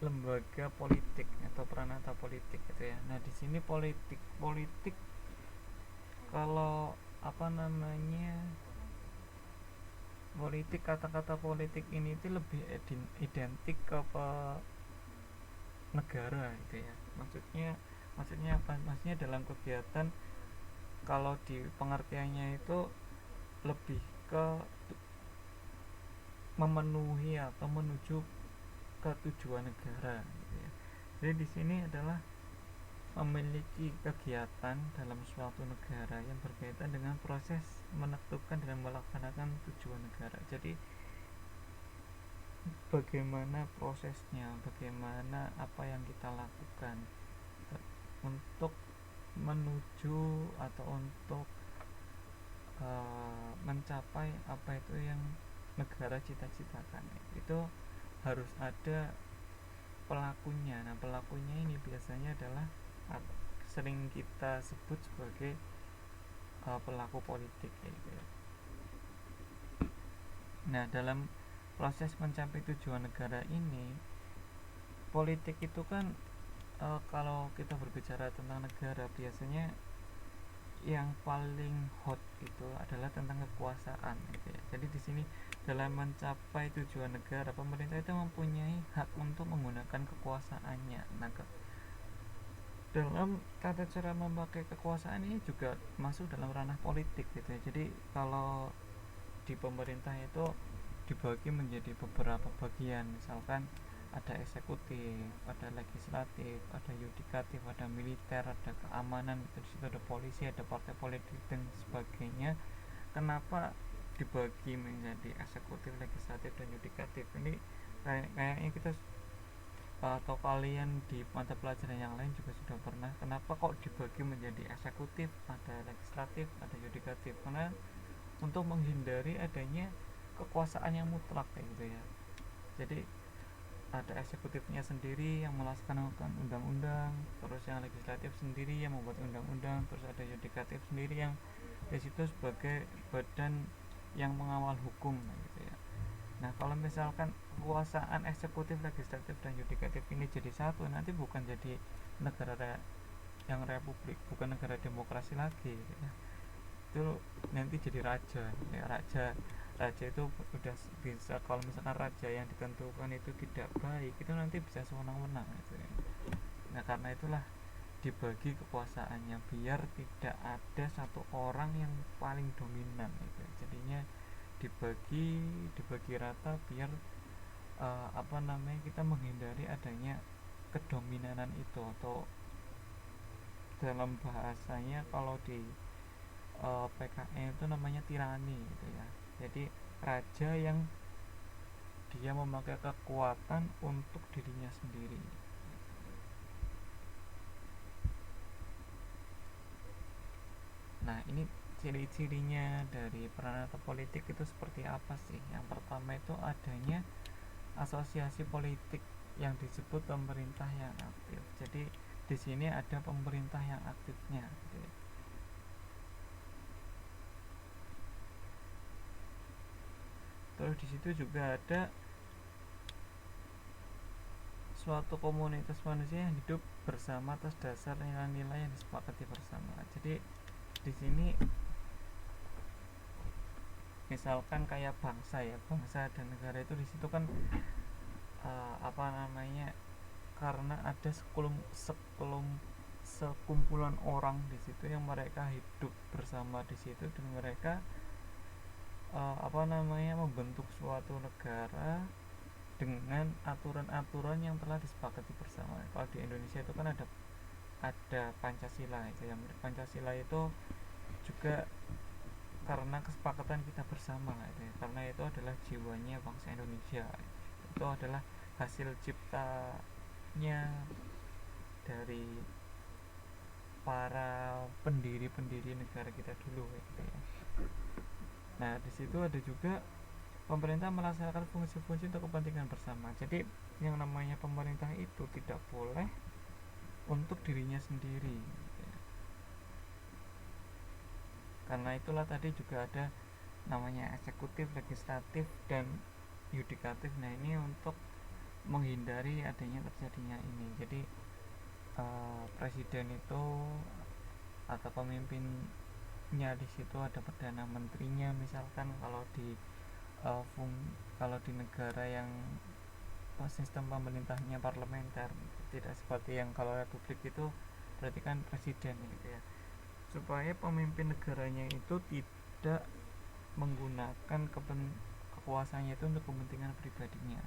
lembaga politik atau peranata politik gitu ya. Nah di sini politik kalau apa namanya, politik, kata-kata politik ini itu lebih identik ke negara gitu ya. Maksudnya apa? Maksudnya dalam kegiatan, kalau di pengertiannya itu lebih ke memenuhi atau menuju ke tujuan negara gitu ya. Jadi di sini adalah memiliki kegiatan dalam suatu negara yang berkaitan dengan proses menentukan dan melaksanakan tujuan negara. Jadi bagaimana prosesnya, bagaimana apa yang kita lakukan untuk menuju atau untuk mencapai apa itu yang negara cita-citakan. Itu harus ada pelakunya. Nah pelakunya ini biasanya adalah sering kita sebut sebagai pelaku politik gitu ya. Nah dalam proses mencapai tujuan negara ini, politik itu kan kalau kita berbicara tentang negara, biasanya yang paling hot itu adalah tentang kekuasaan gitu ya. Jadi di sini dalam mencapai tujuan negara, pemerintah itu mempunyai hak untuk menggunakan kekuasaannya. Nah dalam tata cara memakai kekuasaan ini juga masuk dalam ranah politik gitu ya. Jadi kalau di pemerintah itu dibagi menjadi beberapa bagian, misalkan ada eksekutif, ada legislatif, ada yudikatif, ada militer, ada keamanan, di situ ada polisi, ada partai politik dan sebagainya. Kenapa dibagi menjadi eksekutif, legislatif dan yudikatif? Ini kayaknya kita atau kalian di mata pelajaran yang lain juga sudah pernah. Kenapa kok dibagi menjadi eksekutif, ada legislatif, ada yudikatif? Karena untuk menghindari adanya kekuasaan yang mutlak kayak gitu ya. Jadi ada eksekutifnya sendiri yang melaksanakan undang-undang, terus yang legislatif sendiri yang membuat undang-undang, terus ada yudikatif sendiri yang di situ sebagai badan yang mengawal hukum gitu ya. Nah, kalau misalkan kekuasaan eksekutif, legislatif dan yudikatif ini jadi satu, nanti bukan jadi negara yang republik, bukan negara demokrasi lagi gitu ya. Itu nanti jadi raja ya. Raja itu udah bisa, kalau misalkan raja yang ditentukan itu tidak baik, itu nanti bisa sewenang-wenang gitu ya. Nah, karena itulah dibagi kekuasaannya biar tidak ada satu orang yang paling dominan gitu. Jadinya dibagi rata biar kita menghindari adanya kedominanan itu, atau dalam bahasanya kalau di PKN itu namanya tirani gitu ya. Jadi raja yang dia memakai kekuatan untuk dirinya sendiri. Nah, ini ciri-cirinya dari peran atau politik itu seperti apa sih? Yang pertama itu adanya asosiasi politik yang disebut pemerintah yang aktif. Jadi di sini ada pemerintah yang aktifnya gitu ya. Terus di situ juga ada suatu komunitas manusia yang hidup bersama atas dasar nilai-nilai yang disepakati bersama. Jadi di sini misalkan kayak bangsa dan negara itu di situ kan karena ada sekumpulan orang di situ yang mereka hidup bersama di situ, dan mereka membentuk suatu negara dengan aturan-aturan yang telah disepakati bersama. Kalau di Indonesia itu kan ada Pancasila itu yang Pancasila itu juga karena kesepakatan kita bersama gitu ya. Karena itu adalah jiwanya bangsa Indonesia. Itu adalah hasil ciptanya dari para pendiri negara kita dulu gitu ya. Nah, di situ ada juga pemerintah melaksanakan fungsi-fungsi untuk kepentingan bersama. Jadi yang namanya pemerintah itu tidak boleh untuk dirinya sendiri gitu ya. Karena itulah tadi juga ada namanya eksekutif, legislatif dan yudikatif. Nah, ini untuk menghindari adanya terjadinya ini. Jadi presiden itu atau pemimpinnya di situ ada perdana menterinya, misalkan kalau di negara yang sistem pemerintahnya parlementer, tidak seperti yang kalau republik itu berarti kan presiden gitu ya. Supaya pemimpin negaranya itu tidak menggunakan kekuasaannya itu untuk kepentingan pribadinya.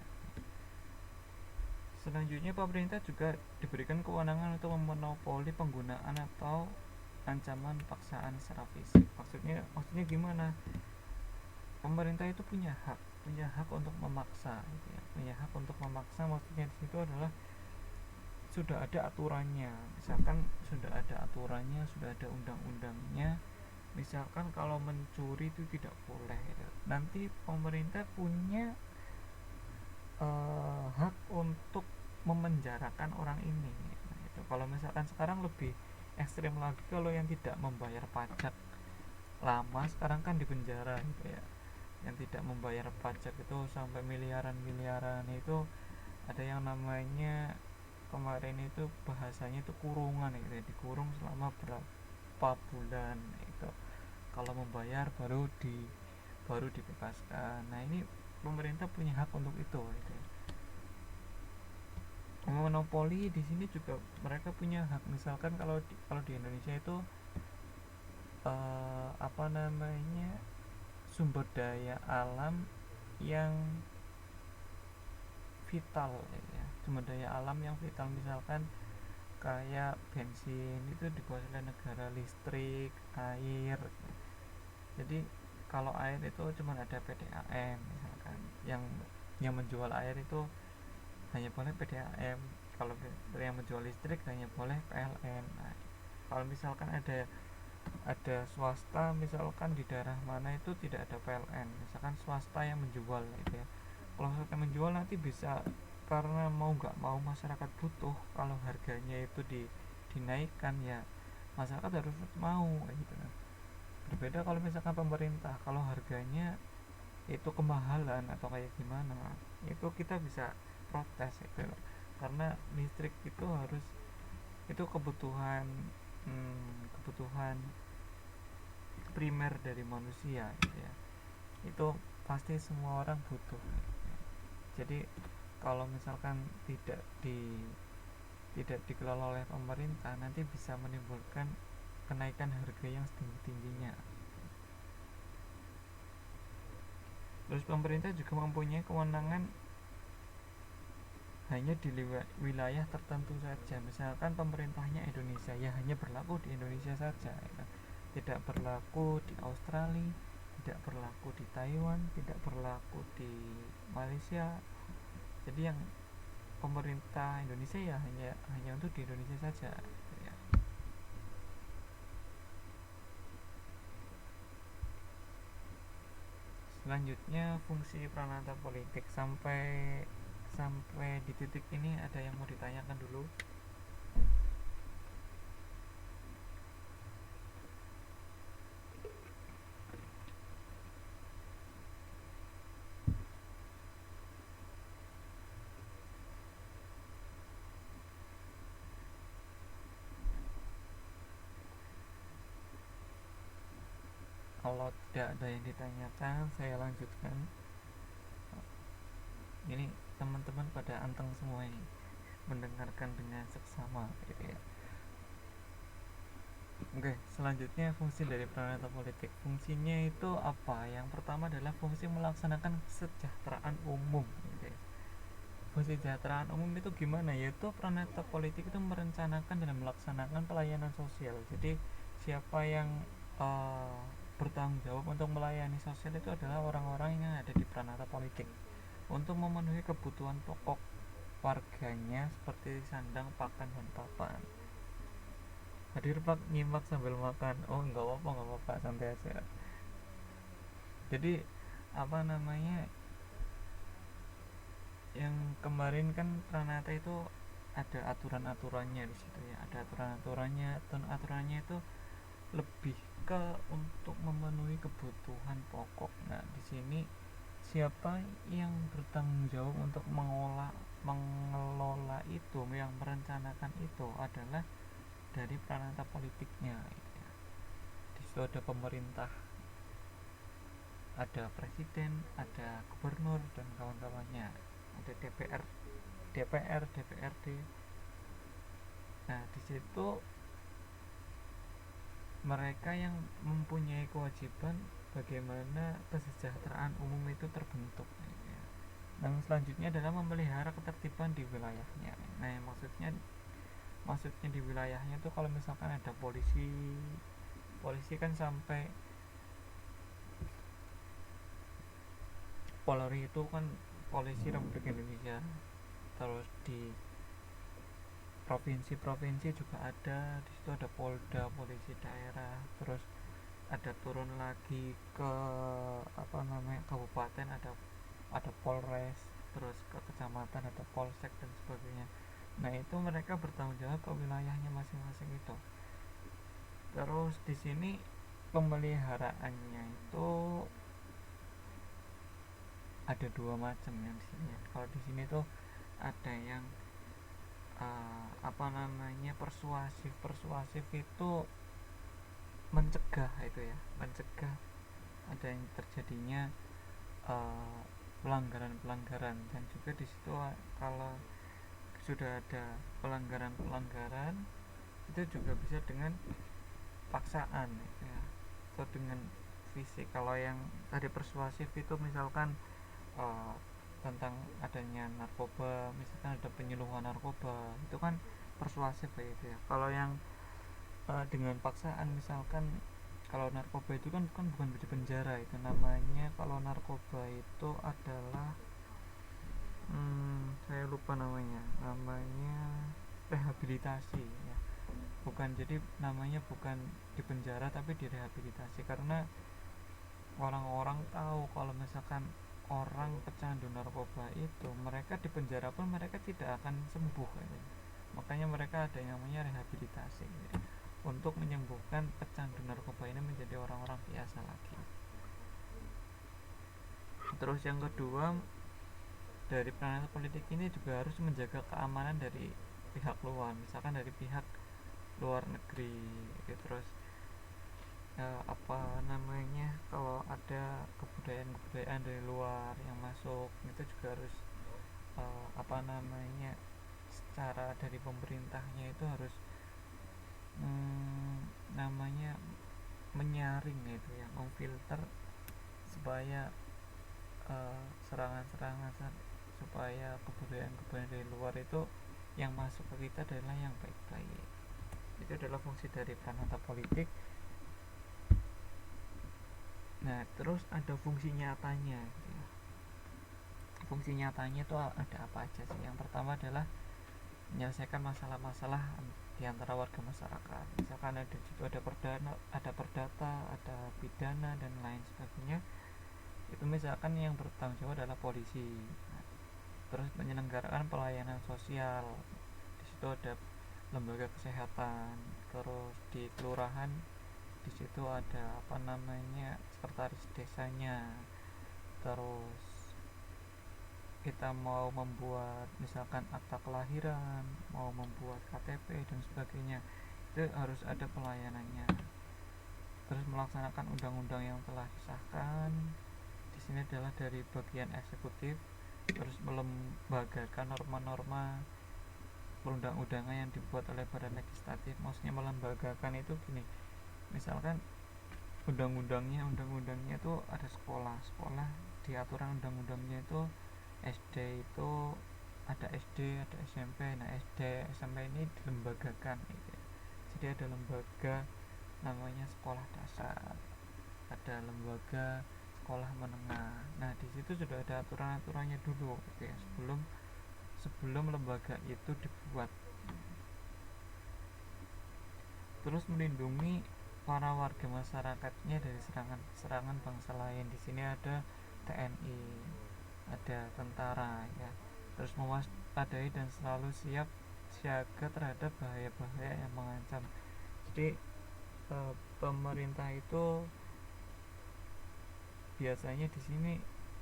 Selanjutnya, pemerintah juga diberikan kewenangan untuk memonopoli penggunaan atau ancaman paksaan secara fisik. Maksudnya gimana? Pemerintah itu punya hak untuk memaksa gitu ya. Punya hak untuk memaksa, maksudnya di situ adalah sudah ada aturannya. Misalkan sudah ada aturannya, sudah ada undang-undangnya. Misalkan kalau mencuri itu tidak boleh gitu. Nanti pemerintah punya hak untuk memenjarakan orang ini gitu. Kalau misalkan sekarang lebih ekstrim lagi, kalau yang tidak membayar pajak lama sekarang kan dipenjara gitu ya. Yang tidak membayar pajak itu sampai miliaran itu ada yang namanya kemarin itu bahasanya itu kurungan gitu ya, dikurung selama berapa bulan itu. Kalau membayar baru dibebaskan. Nah, ini pemerintah punya hak untuk itu gitu ya. Monopoli di sini juga mereka punya hak. Misalkan kalau di Indonesia itu sumber daya alam yang vital sumber daya alam yang vital, misalkan kayak bensin itu dikuasai oleh negara, listrik, air. Jadi kalau air itu cuma ada PDAM misalkan, yang menjual air itu hanya boleh PDAM. Kalau yang menjual listrik hanya boleh PLN. Nah, kalau misalkan ada swasta misalkan di daerah mana itu tidak ada PLN, misalkan swasta yang menjual gitu ya. Kalau swasta yang menjual nanti bisa, karena mau nggak mau masyarakat butuh, kalau harganya itu dinaikkan ya masyarakat harus mau gitu kan. Berbeda kalau misalkan pemerintah, kalau harganya itu kemahalan atau kayak gimana, itu kita bisa protes gitu loh. Karena listrik itu harus, itu kebutuhan kebutuhan primer dari manusia gitu ya. Itu pasti semua orang butuh gitu ya. Jadi kalau misalkan tidak dikelola oleh pemerintah, nanti bisa menimbulkan kenaikan harga yang setinggi-tingginya. Terus pemerintah juga mempunyai kewenangan hanya di wilayah tertentu saja. Misalkan pemerintahnya Indonesia, ya hanya berlaku di Indonesia saja ya. Tidak berlaku di Australia, tidak berlaku di Taiwan, tidak berlaku di Malaysia. Jadi yang pemerintah Indonesia ya hanya untuk di Indonesia saja ya. Selanjutnya fungsi peranata politik. Sampai di titik ini ada yang mau ditanyakan dulu? Kalau tidak ada yang ditanyakan, saya lanjutkan. Ini teman-teman pada anteng semua ini, mendengarkan dengan seksama gitu ya. Oke, selanjutnya fungsi dari peranata politik. Fungsinya itu apa? Yang pertama adalah fungsi melaksanakan kesejahteraan umum gitu ya. Fungsi kesejahteraan umum itu gimana? Yaitu peranata politik itu merencanakan dan melaksanakan pelayanan sosial. Jadi siapa yang bertanggung jawab untuk melayani sosial itu adalah orang-orang yang ada di peranata politik, untuk memenuhi kebutuhan pokok warganya seperti sandang, pakan, dan papan. Hadir Pak, nyimak sambil makan. Oh nggak apa-apa, santai aja. Jadi apa namanya, yang kemarin kan Pranata itu ada aturan-aturannya di situ ya, ada aturan-aturannya itu lebih ke untuk memenuhi kebutuhan pokok. Nah di sini siapa yang bertanggung jawab untuk mengelola itu, yang merencanakan itu adalah dari peranata politiknya gitu ya. Di situ ada pemerintah, ada presiden, ada gubernur dan kawan-kawannya, ada DPR, DPRD. Nah di situ mereka yang mempunyai kewajiban bagaimana kesejahteraan umum itu terbentuk gitu ya. Yang selanjutnya adalah memelihara ketertiban di wilayahnya. Nah yang maksudnya di wilayahnya itu kalau misalkan ada polisi kan sampai Polri itu kan polisi Republik Indonesia. Terus di provinsi juga ada, di situ ada Polda, polisi daerah. Terus ada turun lagi ke kabupaten, ada Polres. Terus ke kecamatan ada Polsek dan sebagainya. Nah itu mereka bertanggung jawab ke wilayahnya masing-masing itu. Terus di sini pemeliharaannya itu ada dua macam yang di sini. Kalau di sini tuh ada yang persuasif itu mencegah itu ya, mencegah ada yang terjadinya pelanggaran-pelanggaran. Dan juga di situ kalau sudah ada pelanggaran itu juga bisa dengan paksaan gitu ya, atau dengan fisik. Kalau yang tadi persuasif itu misalkan tentang adanya narkoba, misalkan ada penyelundupan narkoba, itu kan persuasif ya itu ya. Kalau yang dengan paksaan, misalkan kalau narkoba itu kan bukan di penjara, itu namanya, kalau narkoba itu adalah saya lupa namanya rehabilitasi ya. Bukan, jadi namanya bukan di penjara tapi direhabilitasi, karena orang-orang tahu kalau misalkan orang pecandu narkoba itu, mereka di penjara pun mereka tidak akan sembuh ya. Makanya mereka ada yang namanya rehabilitasi ya, untuk menyembuhkan pecandu narkoba ini menjadi orang-orang biasa lagi. Terus yang kedua, dari peranan politik ini juga harus menjaga keamanan dari pihak luar, misalkan dari pihak luar negeri gitu. Terus kalau ada kebudayaan dari luar yang masuk, itu juga harus secara dari pemerintahnya itu harus namanya menyaring gitu ya, memfilter supaya serangan-serangan, supaya kebudayaan dari luar itu yang masuk ke kita adalah yang baik-baik. Itu adalah fungsi dari peranata politik. Nah, terus ada fungsi nyatanya gitu ya. Fungsi nyatanya itu ada apa aja sih? Yang pertama adalah menyelesaikan masalah-masalah di antara warga masyarakat. Misalkan ada perdata, ada pidana dan lain sebagainya. Itu misalkan yang bertanggung jawab adalah polisi. Nah, terus menyelenggarakan pelayanan sosial. Di situ ada lembaga kesehatan. Terus di kelurahan, di situ ada sekretaris desanya. Terus kita mau membuat misalkan akta kelahiran, mau membuat KTP dan sebagainya, itu harus ada pelayanannya. Terus melaksanakan undang-undang yang telah disahkan. Di sini adalah dari bagian eksekutif. Terus melembagakan norma-norma perundang-undangan yang dibuat oleh badan legislatif. Maksudnya melembagakan itu gini, misalkan undang-undangnya itu ada sekolah di aturan undang-undangnya itu SD itu ada SD, ada SMP. Nah, SD SMP ini dilembagakan gitu. Jadi ada lembaga namanya sekolah dasar, ada lembaga sekolah menengah. Nah, di situ sudah ada aturan-aturannya dulu gitu ya, sebelum lembaga itu dibuat. Terus melindungi para warga masyarakatnya dari serangan bangsa lain. Di sini ada TNI, ada tentara ya. Terus mewaspadai dan selalu siaga terhadap bahaya-bahaya yang mengancam. Jadi pemerintah itu biasanya di sini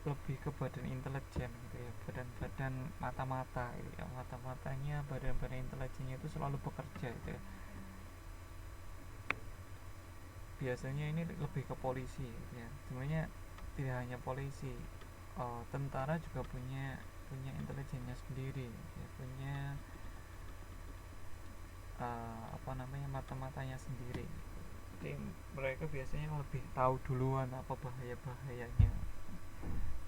lebih ke badan intelijen gitu ya, badan-badan mata-mata gitu ya. Mata-matanya badan-badan intelijennya itu selalu bekerja gitu ya. Biasanya ini lebih ke polisi gitu ya. Sebenarnya tidak hanya polisi, tentara juga punya intelijennya sendiri ya, punya mata-matanya sendiri. Jadi mereka biasanya lebih tahu duluan apa bahaya-bahayanya.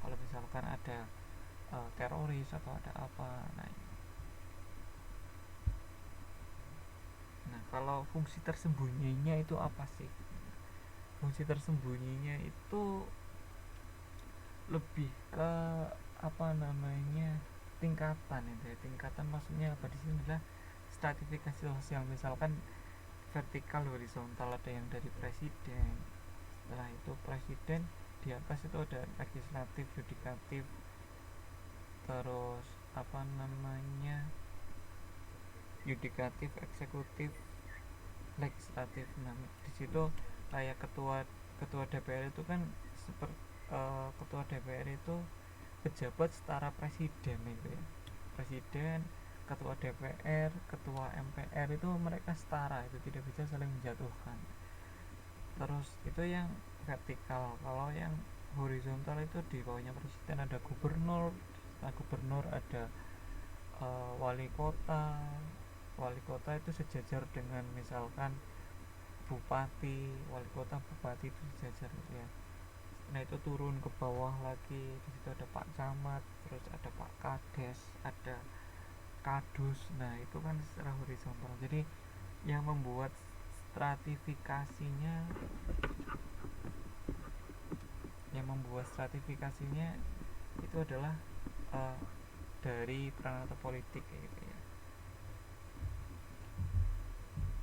Kalau misalkan ada teroris atau ada apa. Nah, kalau fungsi tersembunyinya itu apa sih? Fungsi tersembunyinya itu lebih ke tingkatan itu ya. Tingkatan maksudnya apa di sini adalah stratifikasi sosial. Misalkan vertikal, horizontal, ada yang dari presiden. Setelah itu presiden, di atas itu ada legislatif, yudikatif, terus yudikatif, eksekutif, legislatif. Nah, di situ kayak ketua DPR itu kan ketua DPR itu pejabat setara presiden itu ya. Presiden, ketua DPR, ketua MPR itu mereka setara, itu tidak bisa saling menjatuhkan. Terus itu yang vertikal. Kalau yang horizontal itu di bawahnya presiden ada gubernur. Setelah gubernur ada wali kota. Wali kota itu sejajar dengan misalkan bupati. Wali kota, bupati itu sejajar gitu ya. Nah itu turun ke bawah lagi, di situ ada Pak Camat, terus ada Pak Kades, ada Kadus. Nah itu kan secara horizontal. Jadi yang membuat stratifikasinya itu adalah uh, dari peranata politik gitu ya.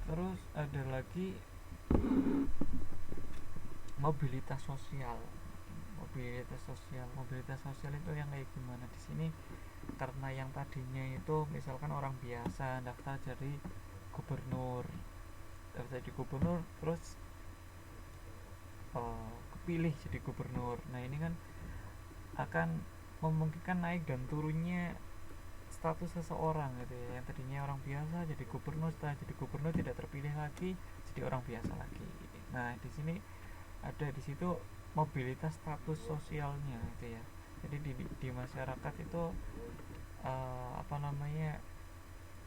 Terus ada lagi mobilitas sosial. Mobilitas sosial itu yang kayak gimana di sini? Karena yang tadinya itu misalkan orang biasa daftar jadi gubernur, terus kepilih jadi gubernur. Nah ini kan akan memungkinkan naik dan turunnya status seseorang gitu ya. Yang tadinya orang biasa jadi gubernur, setelah jadi gubernur tidak terpilih lagi jadi orang biasa lagi. Nah di sini ada di situ mobilitas status sosialnya gitu ya. Jadi di masyarakat itu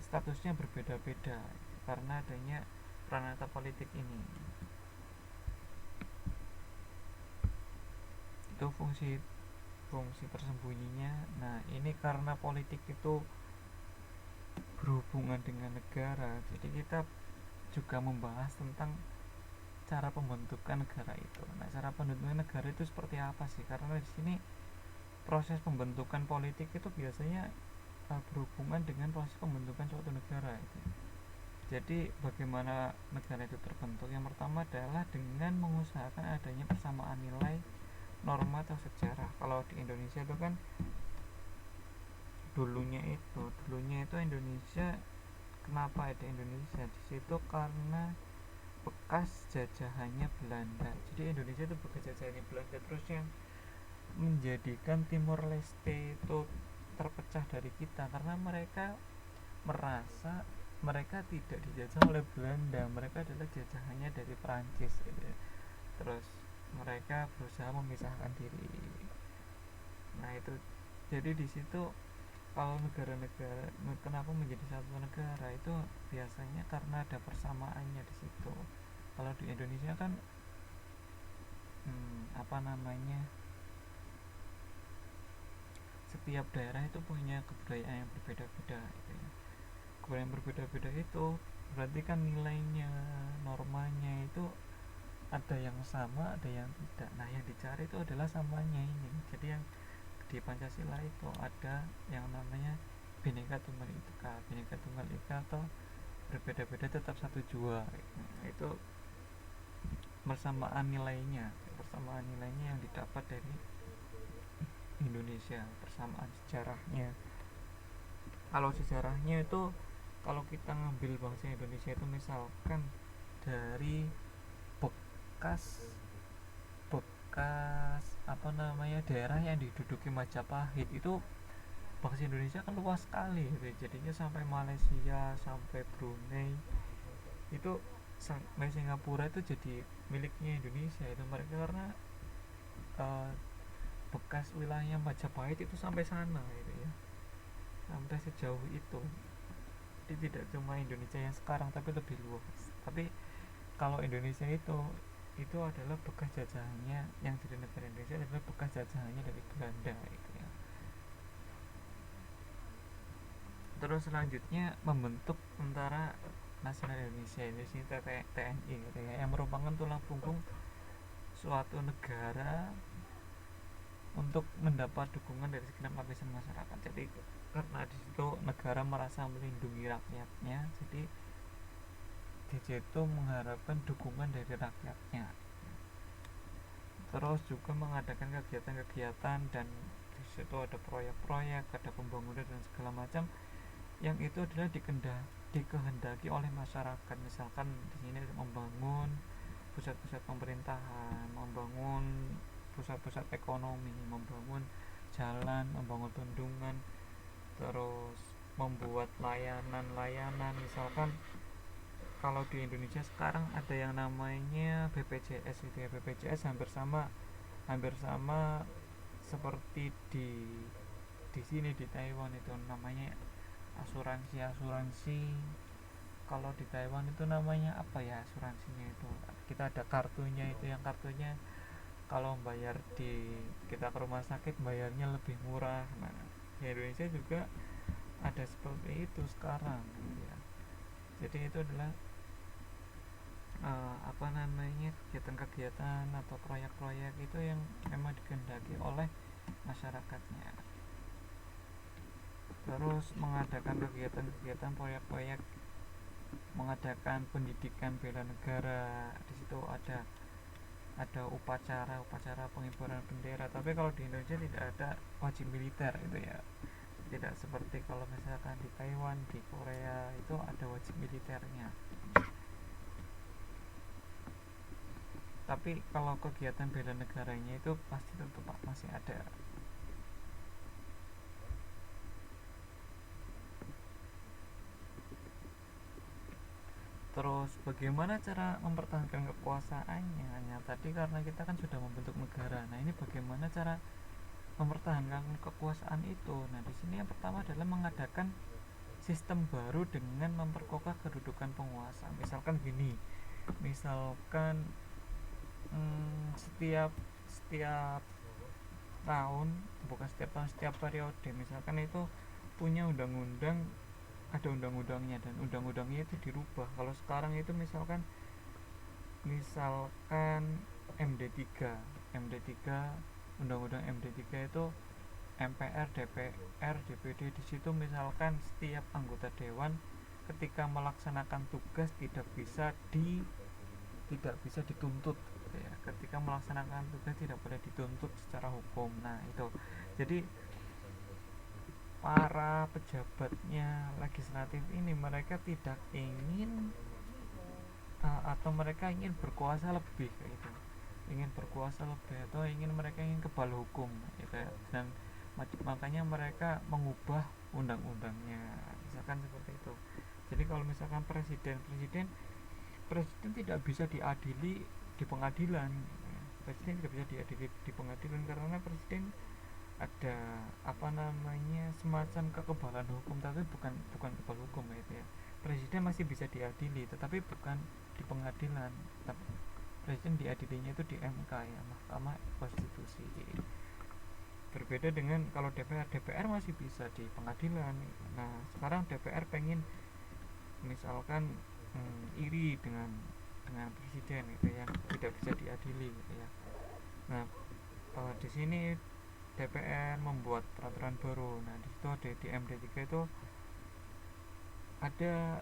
statusnya berbeda-beda karena adanya peranata politik ini. Itu fungsi tersembunyinya. Nah ini karena politik itu berhubungan dengan negara, jadi kita juga membahas tentang cara pembentukan negara itu. Nah cara pembentukan negara itu seperti apa sih? Karena di sini proses pembentukan politik itu biasanya berhubungan dengan proses pembentukan suatu negara itu. Jadi bagaimana negara itu terbentuk? Yang pertama adalah dengan mengusahakan adanya persamaan nilai, norma atau sejarah. Kalau di Indonesia itu kan dulunya itu Indonesia, kenapa ada Indonesia di situ? Karena bekas jajahannya Belanda. Jadi Indonesia itu bekas jajahannya Belanda, terus yang menjadikan Timor Leste itu terpecah dari kita karena mereka merasa mereka tidak dijajah oleh Belanda, mereka adalah jajahannya dari Prancis gitu. Terus mereka berusaha memisahkan diri. Nah itu jadi di situ kalau negara-negara kenapa menjadi satu negara itu biasanya karena ada persamaannya di situ. Kalau di Indonesia kan setiap daerah itu punya kebudayaan yang berbeda-beda gitu ya. Kebudayaan yang berbeda-beda itu berarti kan nilainya, normanya itu ada yang sama, ada yang tidak. Nah yang dicari itu adalah samanya ini. Jadi yang di Pancasila itu ada yang namanya Bhinneka Tunggal Ika atau berbeda-beda tetap satu jua. Nah, itu persamaan nilainya yang didapat dari Indonesia, persamaan sejarahnya. Kalau sejarahnya itu kalau kita ngambil bangsa Indonesia itu misalkan dari bekas daerah yang diduduki Majapahit itu bangsa Indonesia kan luas sekali gitu. Jadinya sampai Malaysia, sampai Brunei itu, sampai Singapura itu jadi miliknya Indonesia itu mereka karena bekas wilayahnya Majapahit itu sampai sana gitu ya, sampai sejauh itu. Jadi tidak cuma Indonesia yang sekarang tapi lebih luas. Tapi kalau Indonesia itu adalah bekas jajahannya, yang jadi negara Indonesia adalah bekas jajahannya dari Belanda gitu ya. Terus selanjutnya membentuk Tentara Nasional Indonesia kayak TNI gitu ya, yang merupakan tulang punggung suatu negara untuk mendapat dukungan dari segenap lapisan masyarakat. Jadi karena di situ negara merasa melindungi rakyatnya, jadi di situ mengharapkan dukungan dari rakyatnya. Terus juga mengadakan kegiatan-kegiatan dan di situ ada proyek-proyek, ada pembangunan dan segala macam yang itu adalah dikehendaki oleh masyarakat. Misalkan di sini membangun pusat-pusat pemerintahan, membangun pusat-pusat ekonomi, membangun jalan, membangun bendungan, terus membuat layanan-layanan. Misalkan kalau di Indonesia sekarang ada yang namanya BPJS gitu ya. BPJS hampir sama seperti di sini di Taiwan itu namanya asuransi. Kalau di Taiwan itu namanya apa ya asuransinya itu, kita ada kartunya itu, yang kartunya kalau bayar di kita ke rumah sakit bayarnya lebih murah. Nah, di Indonesia juga ada seperti itu sekarang gitu ya. Jadi itu adalah apa namanya, kegiatan-kegiatan atau proyek-proyek itu yang memang dikehendaki oleh masyarakatnya. Terus mengadakan kegiatan-kegiatan proyek-proyek, mengadakan pendidikan bela negara. Di situ ada upacara pengibaran bendera. Tapi kalau di Indonesia tidak ada wajib militer itu ya, tidak seperti kalau misalkan di Taiwan, di Korea itu ada wajib militernya. Tapi kalau kegiatan bela negaranya itu pasti tetap masih ada. Terus bagaimana cara mempertahankan kekuasaannya? Hanya tadi karena kita kan sudah membentuk negara. Nah, ini bagaimana cara mempertahankan kekuasaan itu? Nah, di sini yang pertama adalah mengadakan sistem baru dengan memperkokoh kedudukan penguasa. Misalkan gini, misalkan setiap setiap tahun, bukan setiap tahun, setiap periode, misalkan itu punya undang-undang, ada undang-undangnya, dan undang-undangnya itu dirubah. Kalau sekarang itu misalkan MD3 undang-undang MD3 itu MPR, DPR, DPD. Di situ misalkan setiap anggota dewan ketika melaksanakan tugas tidak bisa dituntut gitu ya. Ketika melaksanakan tugas tidak boleh dituntut secara hukum. Nah, itu. Jadi para pejabatnya legislatif ini mereka tidak ingin atau mereka ingin berkuasa lebih gitu, ingin berkuasa lebih, atau mereka ingin kebal hukum gitu ya. Dan makanya mereka mengubah undang-undangnya misalkan seperti itu. Jadi kalau misalkan presiden tidak bisa diadili di pengadilan. Presiden tidak bisa diadili di pengadilan karena presiden ada apa namanya, semacam kekebalan hukum, tapi bukan kebal hukum gitu ya. Presiden masih bisa diadili tetapi bukan di pengadilan. Presiden diadilinya itu di MK ya, Mahkamah Konstitusi. Berbeda dengan kalau DPR masih bisa di pengadilan. Nah, sekarang DPR pengen misalkan iri dengan presiden gitu ya, tidak bisa diadili gitu ya. Nah, di sini DPR membuat peraturan baru. Nah, di situ ada di MD3 itu ada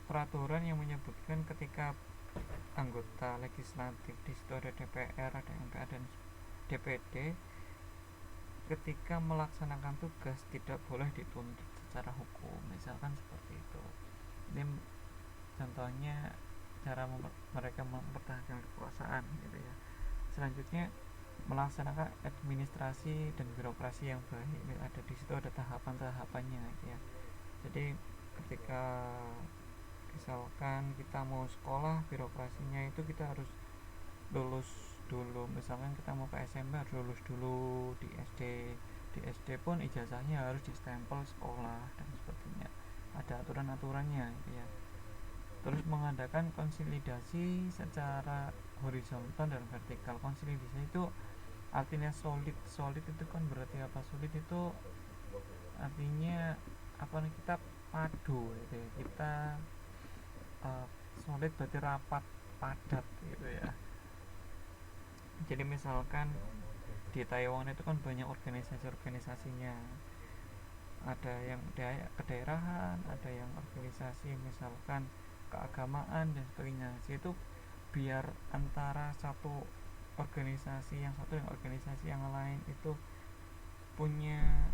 peraturan yang menyebutkan ketika anggota legislatif, di situ ada DPR, ada MPR dan DPD, ketika melaksanakan tugas tidak boleh dituntut secara hukum, misalkan seperti itu. Ini contohnya cara mereka mempertahankan kekuasaan gitu ya. Selanjutnya melaksanakan administrasi dan birokrasi yang baik. Ada di situ ada tahapan-tahapannya gitu ya. Jadi ketika misalkan kita mau sekolah, birokrasinya itu kita harus lulus dulu. Misalkan kita mau ke SMP harus lulus dulu di SD pun ijazahnya harus distempel sekolah dan sebagainya. Ada aturan-aturannya gitu ya. Terus mengadakan konsolidasi secara horizontal dan vertikal. Konsolidasi itu artinya solid itu kan berarti apa? Solid itu artinya apa nih, kita padu gitu ya. Kita solid berarti rapat, padat gitu ya. Jadi misalkan di Taiwan itu kan banyak organisasinya, ada yang kedaerahan, ada yang organisasi misalkan keagamaan dan sebagainya. Itu biar antara satu organisasi yang satu dan organisasi yang lain itu punya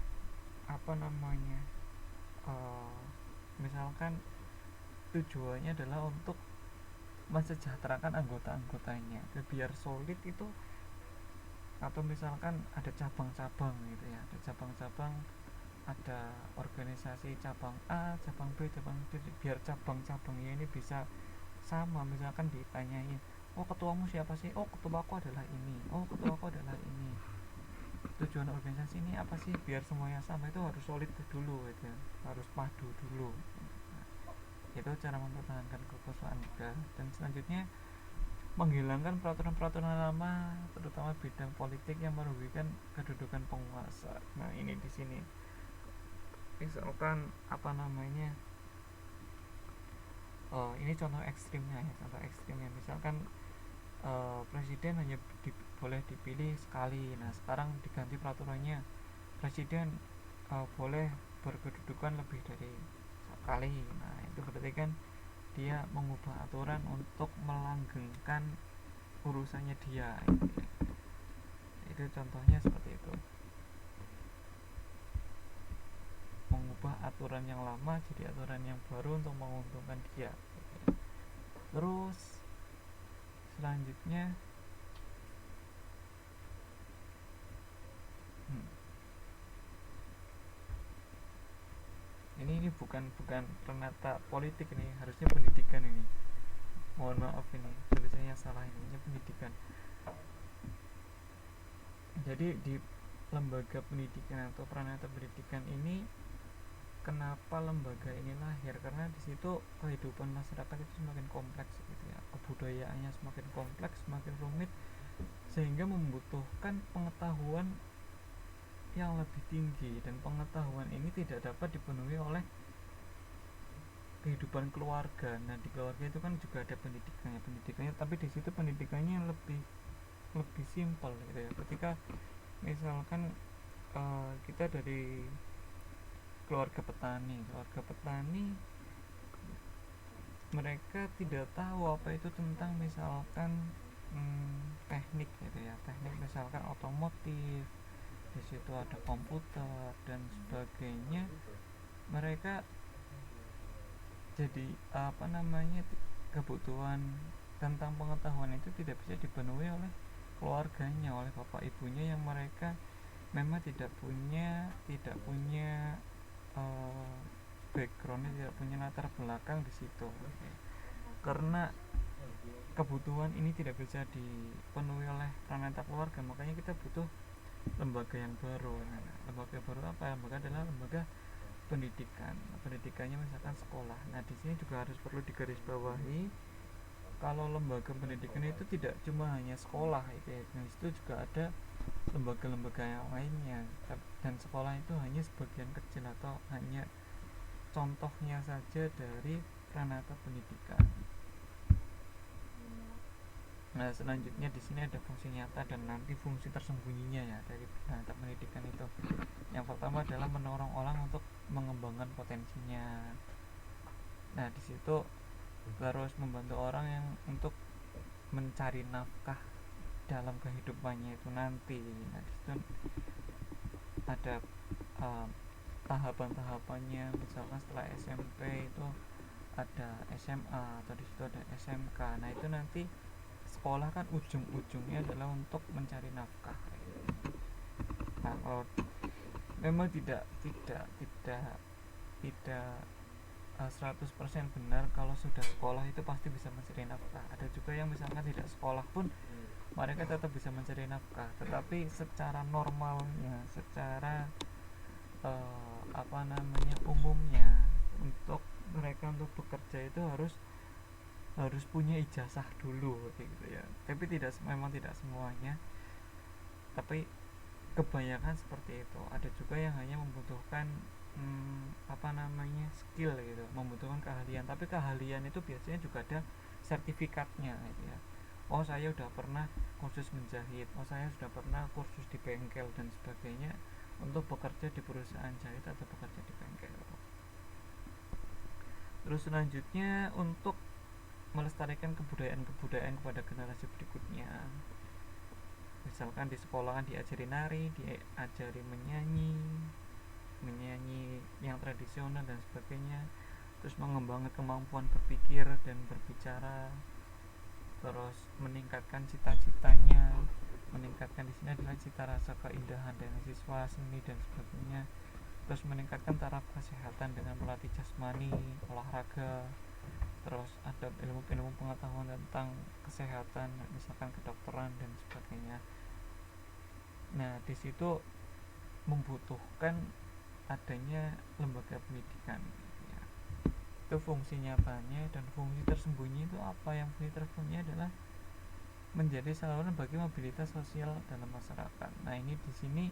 apa namanya, misalkan tujuannya adalah untuk mensejahterakan anggota-anggotanya. Biar solid itu, atau misalkan ada cabang-cabang gitu ya, ada cabang-cabang, ada organisasi cabang A, cabang B, cabang C, biar cabang-cabangnya ini bisa sama. Misalkan ditanyain, oh ketuamu siapa sih? Oh ketuaku adalah ini. Oh ketuaku adalah ini. Tujuan organisasi ini apa sih? Biar semuanya sama, itu harus solid dulu gitu ya, harus padu dulu. Nah, itu cara mempertahankan kekuasaan negara. Dan selanjutnya menghilangkan peraturan-peraturan lama, terutama bidang politik yang merugikan kedudukan penguasa. Nah, ini di sini misalkan apa namanya, ini contoh ekstrimnya ya, contoh ekstrimnya misalkan presiden hanya boleh dipilih sekali. Nah, sekarang diganti peraturannya, presiden boleh berkedudukan lebih dari sekali. Nah, itu berarti kan dia mengubah aturan untuk melanggengkan urusannya dia. Itu contohnya seperti itu, mengubah aturan yang lama jadi aturan yang baru untuk menguntungkan dia. Terus selanjutnya ini bukan renata politik, ini harusnya pendidikan ini, mohon maaf ini tulisannya salah, ini pendidikan. Jadi di lembaga pendidikan atau pranata pendidikan ini, kenapa lembaga ini lahir? Karena di situ kehidupan masyarakat itu semakin kompleks gitu ya, kebudayaannya semakin kompleks, semakin rumit, sehingga membutuhkan pengetahuan yang lebih tinggi, dan pengetahuan ini tidak dapat dipenuhi oleh kehidupan keluarga. Nah, di keluarga itu kan juga ada pendidikannya, tapi di situ pendidikannya lebih simpel gitu ya. Ketika misalkan kita dari keluarga petani, mereka tidak tahu apa itu tentang misalkan teknik gitu ya, teknik misalkan otomotif, di situ ada komputer dan sebagainya. Mereka jadi apa namanya, kebutuhan tentang pengetahuan itu tidak bisa dipenuhi oleh keluarganya, oleh bapak ibunya, yang mereka memang tidak punya backgroundnya, tidak punya latar belakang di situ. Karena kebutuhan ini tidak bisa dipenuhi oleh pranata keluarga, makanya kita butuh lembaga yang baru. Nah, lembaga baru apa? Lembaga adalah lembaga pendidikan. Pendidikannya misalkan sekolah. Nah, di sini juga harus perlu digarisbawahi kalau lembaga pendidikan itu tidak cuma hanya sekolah itu ya. Di situ juga ada lembaga-lembaga yang lainnya, dan sekolah itu hanya sebagian kecil atau hanya contohnya saja dari pranata pendidikan. Nah, selanjutnya di sini ada fungsi nyata dan nanti fungsi tersembunyinya ya dari pranata pendidikan itu. Yang pertama adalah mendorong orang untuk mengembangkan potensinya. Nah, di situ terus membantu orang yang untuk mencari nafkah dalam kehidupannya itu nanti. Nah, di situ ada tahapan-tahapannya, misalkan setelah SMP itu ada SMA, atau di situ ada SMK. Nah, itu nanti sekolah kan ujung-ujungnya adalah untuk mencari nafkah. Nah, kalau memang tidak 100% benar kalau sudah sekolah itu pasti bisa mencari nafkah. Ada juga yang misalkan tidak sekolah pun mereka tetap bisa mencari nafkah, tetapi secara normalnya, secara apa namanya, umumnya, untuk mereka untuk bekerja itu harus punya ijazah dulu gitu ya. Tapi memang tidak semuanya, tapi kebanyakan seperti itu. Ada juga yang hanya membutuhkan apa namanya, skill gitu, membutuhkan keahlian, tapi keahlian itu biasanya juga ada sertifikatnya gitu ya. Oh, saya sudah pernah kursus menjahit, oh saya sudah pernah kursus di bengkel dan sebagainya, untuk bekerja di perusahaan jahit atau bekerja di bengkel. Terus selanjutnya untuk melestarikan kebudayaan kepada generasi berikutnya, misalkan di sekolahan diajari nari, diajari menyanyi yang tradisional dan sebagainya. Terus mengembangkan kemampuan berpikir dan berbicara, terus meningkatkan cita-citanya, meningkatkan di sini adalah cita rasa keindahan dari siswa seni dan sebagainya. Terus meningkatkan taraf kesehatan dengan melatih jasmani, olahraga. Terus ada ilmu pengetahuan tentang kesehatan, misalkan kedokteran dan sebagainya. Nah, di situ membutuhkan adanya lembaga pendidikan ya. Itu fungsi nyatanya. Dan fungsi tersembunyi itu apa? Yang fungsi tersembunyi adalah menjadi saluran bagi mobilitas sosial dalam masyarakat. Nah, ini di sini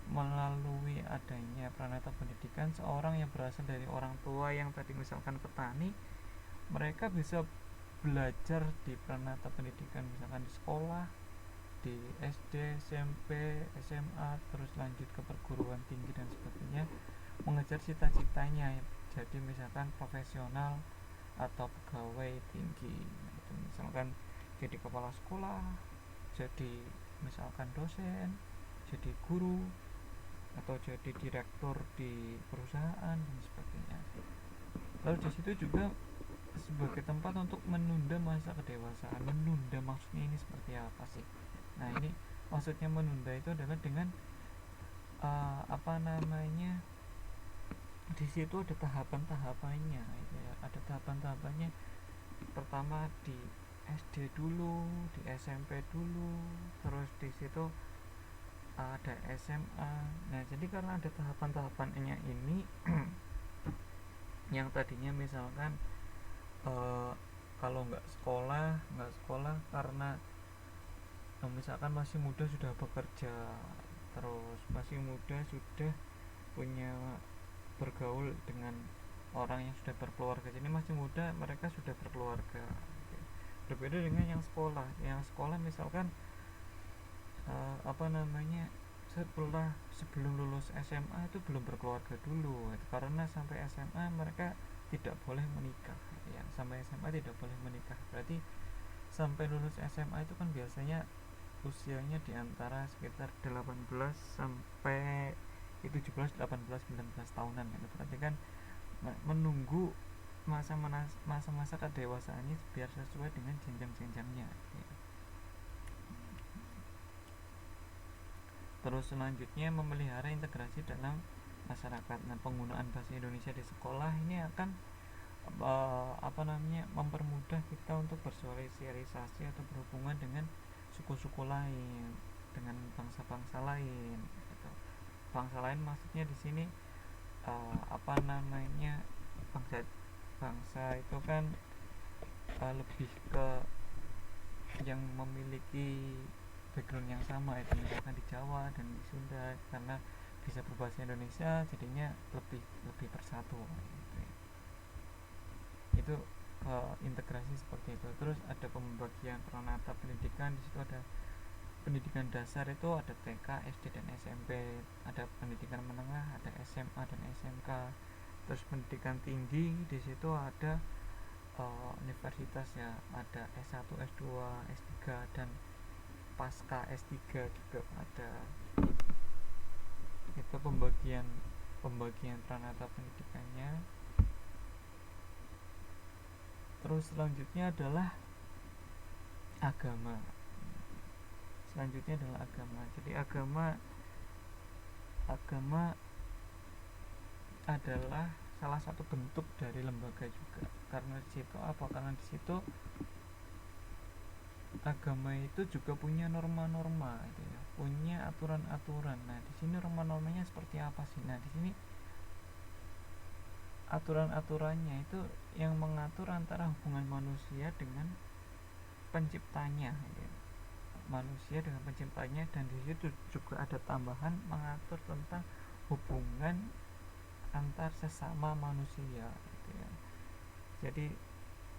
melalui adanya Pranata Pendidikan, seorang yang berasal dari orang tua yang tadi misalkan petani, mereka bisa belajar di Pranata Pendidikan, misalkan di sekolah, di SD, SMP, SMA, terus lanjut ke perguruan tinggi dan sebagainya, mengejar cita-citanya jadi misalkan profesional atau pegawai tinggi. Nah, itu misalkan jadi kepala sekolah, jadi misalkan dosen, jadi guru, atau jadi direktur di perusahaan dan sebagainya. Lalu di situ juga sebagai tempat untuk menunda masa kedewasaan. Menunda maksudnya ini seperti apa sih? Nah, ini maksudnya menunda itu adalah dengan apa namanya, di situ ada tahapan-tahapannya gitu ya. Ada tahapan-tahapannya. Pertama di SD dulu, di SMP dulu, terus di situ ada SMA. Nah, jadi karena ada tahapan-tahapannya ini yang tadinya misalkan kalau nggak sekolah karena misalkan masih muda sudah bekerja, terus masih muda sudah punya bergaul dengan orang yang sudah berkeluarga. Jadi masih muda mereka sudah berkeluarga. Berbeda dengan yang sekolah misalkan apa namanya, sebelum lulus SMA itu belum berkeluarga dulu, karena sampai SMA mereka tidak boleh menikah ya. Sampai SMA tidak boleh menikah, berarti sampai lulus SMA itu kan biasanya usianya di antara sekitar 18 sampai 17, 18, 19 tahunan gitu. Berarti kan menunggu masa-masa kedewasaannya biar sesuai dengan jenjang-jenjangnya ya. Terus selanjutnya memelihara integrasi dalam masyarakat. Nah, penggunaan bahasa Indonesia di sekolah ini akan mempermudah kita untuk bersosialisasi atau berhubungan dengan suku-suku lain, dengan bangsa-bangsa lain gitu. Bangsa lain maksudnya di sini bangsa itu kan lebih ke yang memiliki background yang sama, itu misalkan di Jawa dan di Sunda, karena bisa berbahasa Indonesia jadinya lebih bersatu gitu. Itu integrasi seperti itu. Terus ada pembagian Pranata Pendidikan, di situ ada pendidikan dasar itu ada TK, SD dan SMP, ada pendidikan menengah, ada SMA dan SMK. Terus pendidikan tinggi di situ ada universitas ya, ada S1, S2, S3 dan pasca S3 juga ada. Itu pembagian Pranata Pendidikannya. Terus selanjutnya adalah agama. Jadi agama adalah salah satu bentuk dari lembaga juga. Karena di situ agama itu juga punya norma-norma gitu ya, punya aturan-aturan. Nah, di sini norma-normanya seperti apa sih? Nah, di sini aturan-aturannya itu yang mengatur antara hubungan manusia dengan penciptanya gitu. Manusia dengan penciptanya, dan di situ juga ada tambahan mengatur tentang hubungan antar sesama manusia gitu ya. Jadi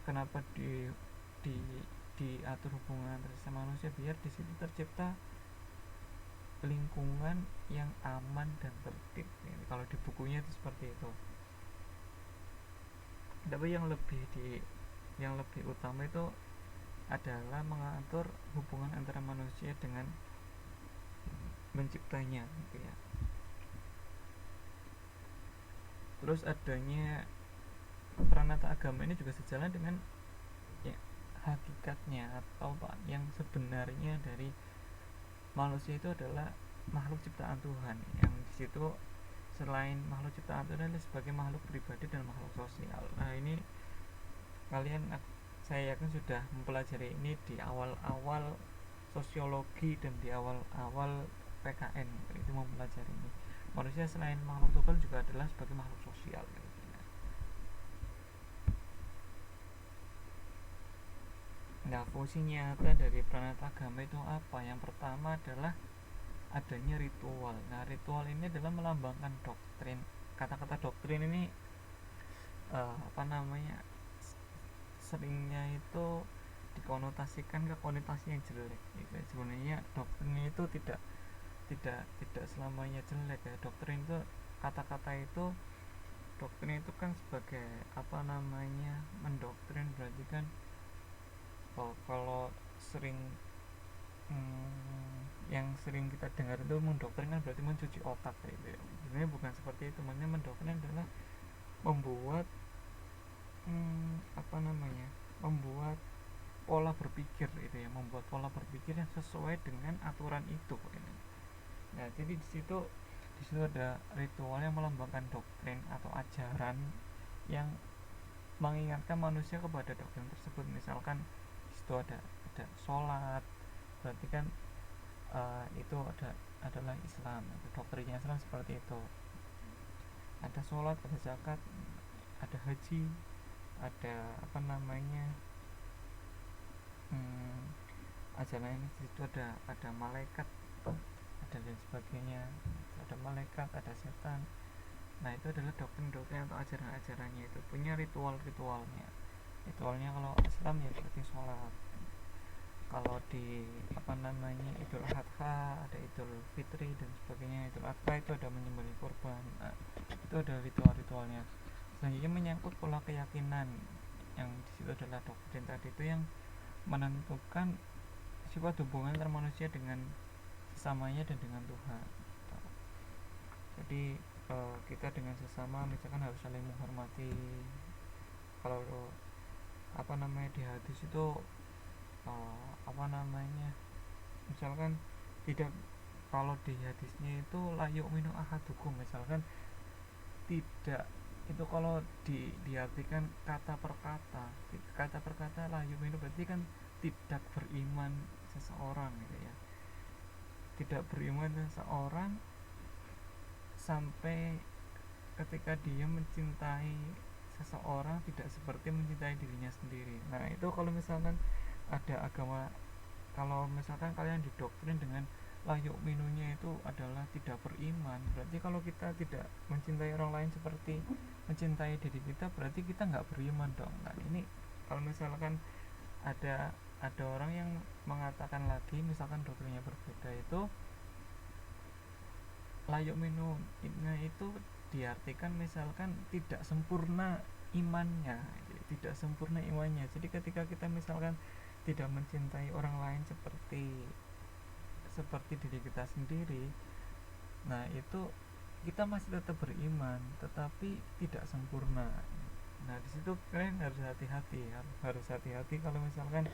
kenapa diatur hubungan antar sesama manusia? Biar di situ tercipta lingkungan yang aman dan tertib ya. Kalau di bukunya itu seperti itu. Tapi yang lebih utama itu adalah mengatur hubungan antara manusia dengan menciptanya gitu ya. Terus adanya Pranata Agama ini juga sejalan dengan ya, hakikatnya atau yang sebenarnya dari manusia itu adalah makhluk ciptaan Tuhan, yang di situ selain makhluk ciptaan Tuhan adalah sebagai makhluk pribadi dan makhluk sosial. Nah, ini saya yakin sudah mempelajari ini di awal-awal sosiologi dan di awal-awal PKN itu mempelajari ini. Manusia selain makhluk Tuhan juga adalah sebagai makhluk sosial gitu. Nah, fungsi nyata dari peranata agama itu apa? Yang pertama adalah adanya ritual. Nah, ritual ini adalah melambangkan doktrin. Kata-kata doktrin ini apa namanya, seringnya itu dikonotasikan ke konotasi yang jelek gitu. Sebenarnya doktrin itu tidak selamanya jelek ya. Doktrin itu, kata-kata itu, doktrin itu kan sebagai apa namanya, mendoktrin berarti kan, kalau sering yang sering kita dengar itu mendoktrin kan berarti mencuci otak gitu ya. Sebenarnya bukan seperti itu. Maksudnya mendoktrin adalah membuat apa namanya, membuat pola berpikir itu ya, membuat pola berpikir yang sesuai dengan aturan itu gitu. Nah, jadi di situ ada ritual yang melambangkan doktrin atau ajaran yang mengingatkan manusia kepada doktrin tersebut. Misalkan di situ ada sholat, berarti kan itu adalah Islam, doktrinnya Islam seperti itu. Ada sholat, ada zakat, ada haji, ada apa namanya, ajaran ini, di situ ada malaikat, ada dan sebagainya, ada malaikat, ada setan. Nah, itu adalah doktrin-doktrin atau ajaran-ajarannya, itu punya ritualnya. Kalau Islam ya berarti sholat. Kalau di apa namanya, Idul Adha ada Idul Fitri dan sebagainya. Idul Adha itu ada menyembelih korban. Nah, itu ada ritual-ritualnya. Selanjutnya menyangkut pola keyakinan, yang di situ adalah doktrin tadi itu yang menentukan sifat hubungan antara manusia dengan sesamanya dan dengan Tuhan. Jadi kita dengan sesama misalkan harus saling menghormati. Kalau apa namanya, di hadis itu apa namanya, misalkan tidak, kalau di hadisnya itu layuk minu ahadukum, misalkan tidak, itu kalau diartikan kata per kata layuk minu berarti kan tidak beriman seseorang gitu ya. Tidak beriman seseorang sampai ketika dia mencintai seseorang tidak seperti mencintai dirinya sendiri. Nah, itu kalau misalkan ada agama, kalau misalkan kalian didoktrin dengan layuk minunya itu adalah tidak beriman, berarti kalau kita tidak mencintai orang lain seperti mencintai diri kita, berarti kita nggak beriman dong. Nah, ini kalau misalkan ada orang yang mengatakan lagi, misalkan doktrinnya berbeda, itu layuk minumnya itu diartikan misalkan tidak sempurna imannya, jadi ketika kita misalkan tidak mencintai orang lain seperti diri kita sendiri, nah itu kita masih tetap beriman tetapi tidak sempurna. Nah, di situ kalian harus hati-hati kalau misalkan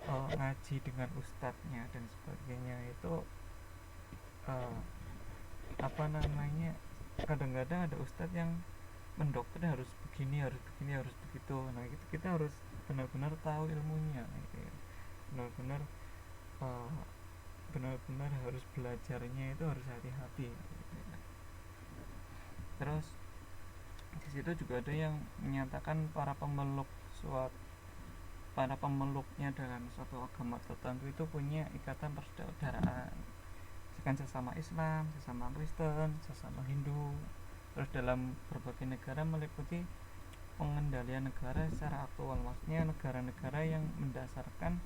ngaji dengan ustadznya dan sebagainya itu apa namanya, kadang-kadang ada ustadz yang mendoktrin harus begini, harus begini, harus begitu. Nah, itu kita harus benar-benar tahu ilmunya gitu ya. benar-benar uh, benar-benar harus belajarnya itu harus hati-hati gitu ya. Terus di situ juga ada yang menyatakan para pemeluknya dalam suatu agama tertentu itu punya ikatan persaudaraan, misalkan sesama Islam, sesama Kristen, sesama Hindu. Terus dalam berbagai negara meliputi pengendalian negara secara aktual, maksudnya negara-negara yang mendasarkan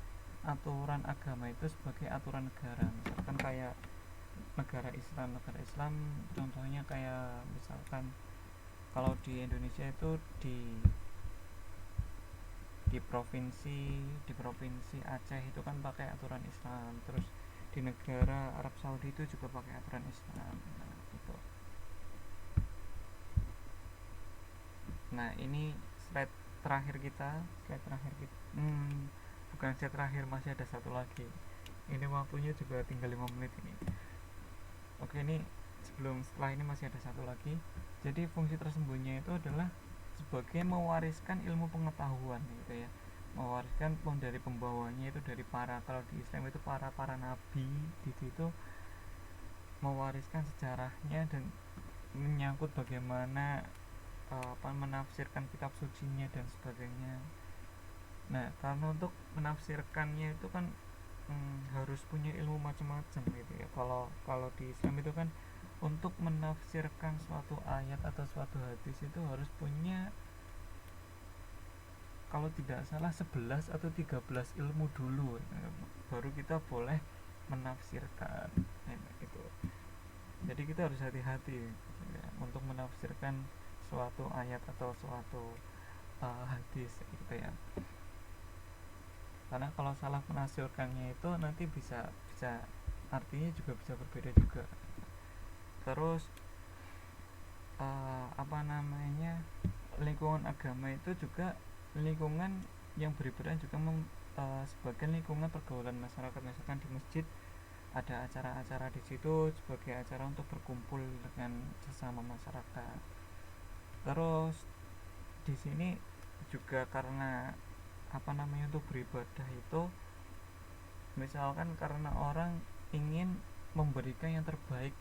aturan agama itu sebagai aturan negara. Misalkan kayak negara Islam contohnya kayak misalkan kalau di Indonesia itu di provinsi Aceh itu kan pakai aturan Islam. Terus di negara Arab Saudi itu juga pakai aturan Islam. Nah, gitu. Nah, ini slide terakhir kita. Bukan slide terakhir, masih ada satu lagi. Ini waktunya juga tinggal 5 menit ini. Oke, ini setelah ini masih ada satu lagi. Jadi fungsi tersembunyi itu adalah sebagai mewariskan ilmu pengetahuan gitu ya. Mewariskan dari pembawanya itu dari kalau di Islam itu para nabi, di situ mewariskan sejarahnya dan menyangkut bagaimana menafsirkan kitab sucinya dan sebagainya. Nah, karena untuk menafsirkannya itu kan harus punya ilmu macam-macam gitu ya. Kalau kalau di Islam itu kan untuk menafsirkan suatu ayat atau suatu hadis itu harus punya, kalau tidak salah 11 atau 13 ilmu dulu, baru kita boleh menafsirkan itu. Jadi kita harus hati-hati ya, untuk menafsirkan suatu ayat atau suatu hadis gitu ya. Karena kalau salah menafsirkannya itu nanti bisa bisa artinya juga bisa berbeda juga. Terus apa namanya, lingkungan agama itu juga lingkungan yang beribadah juga sebagai lingkungan pergaulan masyarakat. Misalkan di masjid ada acara-acara di situ sebagai acara untuk berkumpul dengan sesama masyarakat. Terus di sini juga karena apa namanya, untuk beribadah itu misalkan karena orang ingin memberikan yang terbaik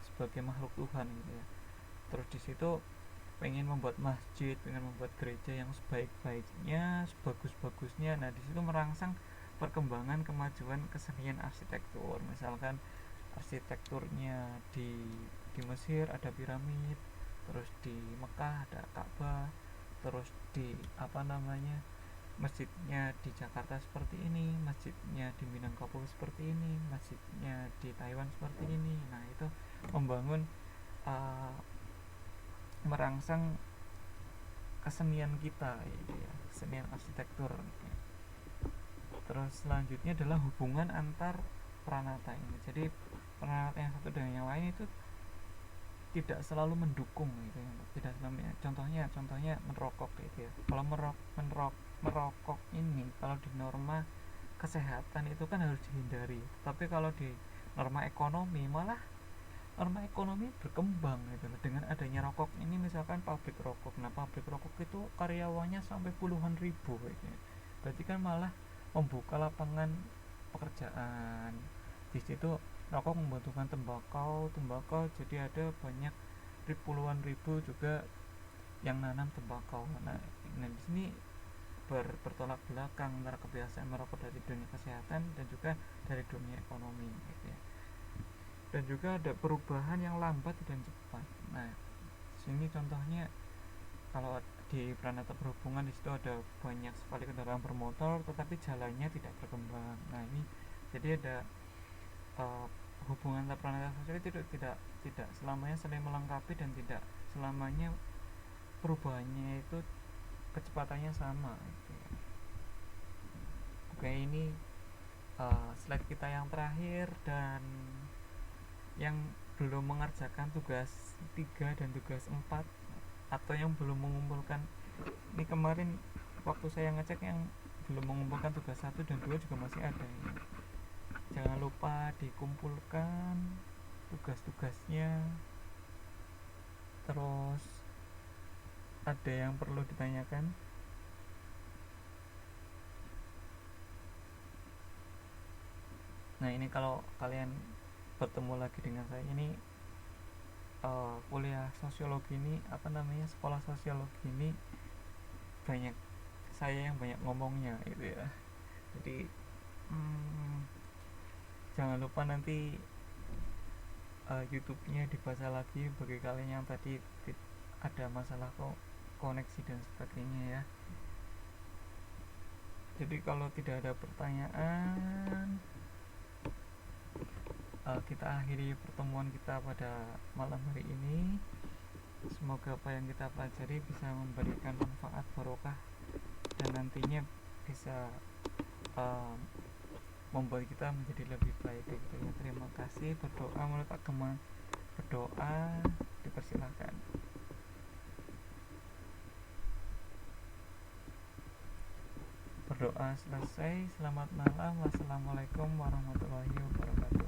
sebagai makhluk Tuhan gitu ya. Terus di situ pengen membuat masjid, pengen membuat gereja yang sebaik-baiknya, sebagus-bagusnya. Nah, di situ merangsang perkembangan kemajuan kesenian arsitektur. Misalkan arsitekturnya di Mesir ada piramid, terus di Mekah ada Ka'bah, terus di apa namanya, masjidnya di Jakarta seperti ini, masjidnya di Minangkabau seperti ini, masjidnya di Taiwan seperti ini. Nah, itu membangun merangsang kesenian kita gitu ya, kesenian arsitektur. Terus selanjutnya adalah hubungan antar pranata ini. Jadi pranata yang satu dengan yang lain itu tidak selalu mendukung gitu ya. Tidak selalu, contohnya merokok gitu ya. Kalau merokok ini kalau di norma kesehatan itu kan harus dihindari. Tapi kalau di norma ekonomi malah norma ekonomi berkembang gitu loh. Dengan adanya rokok ini, misalkan pabrik rokok. Nah, pabrik rokok itu karyawannya sampai puluhan ribu gitu. Berarti kan malah membuka lapangan pekerjaan. Di situ rokok membutuhkan tembakau jadi ada banyak puluhan ribu juga yang nanam tembakau. Nah di sini bertolak belakang antara kebiasaan merokok dari dunia kesehatan dan juga dari dunia ekonomi gitu ya. Dan juga ada perubahan yang lambat dan cepat. Nah, sini contohnya kalau di Pranata Perhubungan, di situ ada banyak sekali kendaraan bermotor tetapi jalannya tidak berkembang. Nah, ini jadi ada hubungan antar Pranata sosial itu tidak selamanya saling melengkapi dan tidak selamanya perubahannya itu kecepatannya sama gitu. Oke, ini slide kita yang terakhir, dan yang belum mengerjakan tugas 3 dan tugas 4 atau yang belum mengumpulkan, ini kemarin waktu saya ngecek yang belum mengumpulkan tugas 1 dan 2 juga masih ada ya. Jangan lupa dikumpulkan tugas-tugasnya. Terus ada yang perlu ditanyakan? Nah, ini kalau kalian bertemu lagi dengan saya, ini kuliah sosiologi ini apa namanya, sekolah sosiologi ini banyak saya yang banyak ngomongnya gitu ya. Jadi jangan lupa nanti YouTube-nya dibaca lagi bagi kalian yang tadi ada masalah koneksi dan sebagainya ya. Jadi kalau tidak ada pertanyaan, kita akhiri pertemuan kita pada malam hari ini. Semoga apa yang kita pelajari bisa memberikan manfaat barokah dan nantinya bisa membuat kita menjadi lebih baik gitu ya. Terima kasih. Berdoa menurut agama, berdoa dipersilahkan. Berdoa selesai. Selamat malam. Wassalamualaikum warahmatullahi wabarakatuh.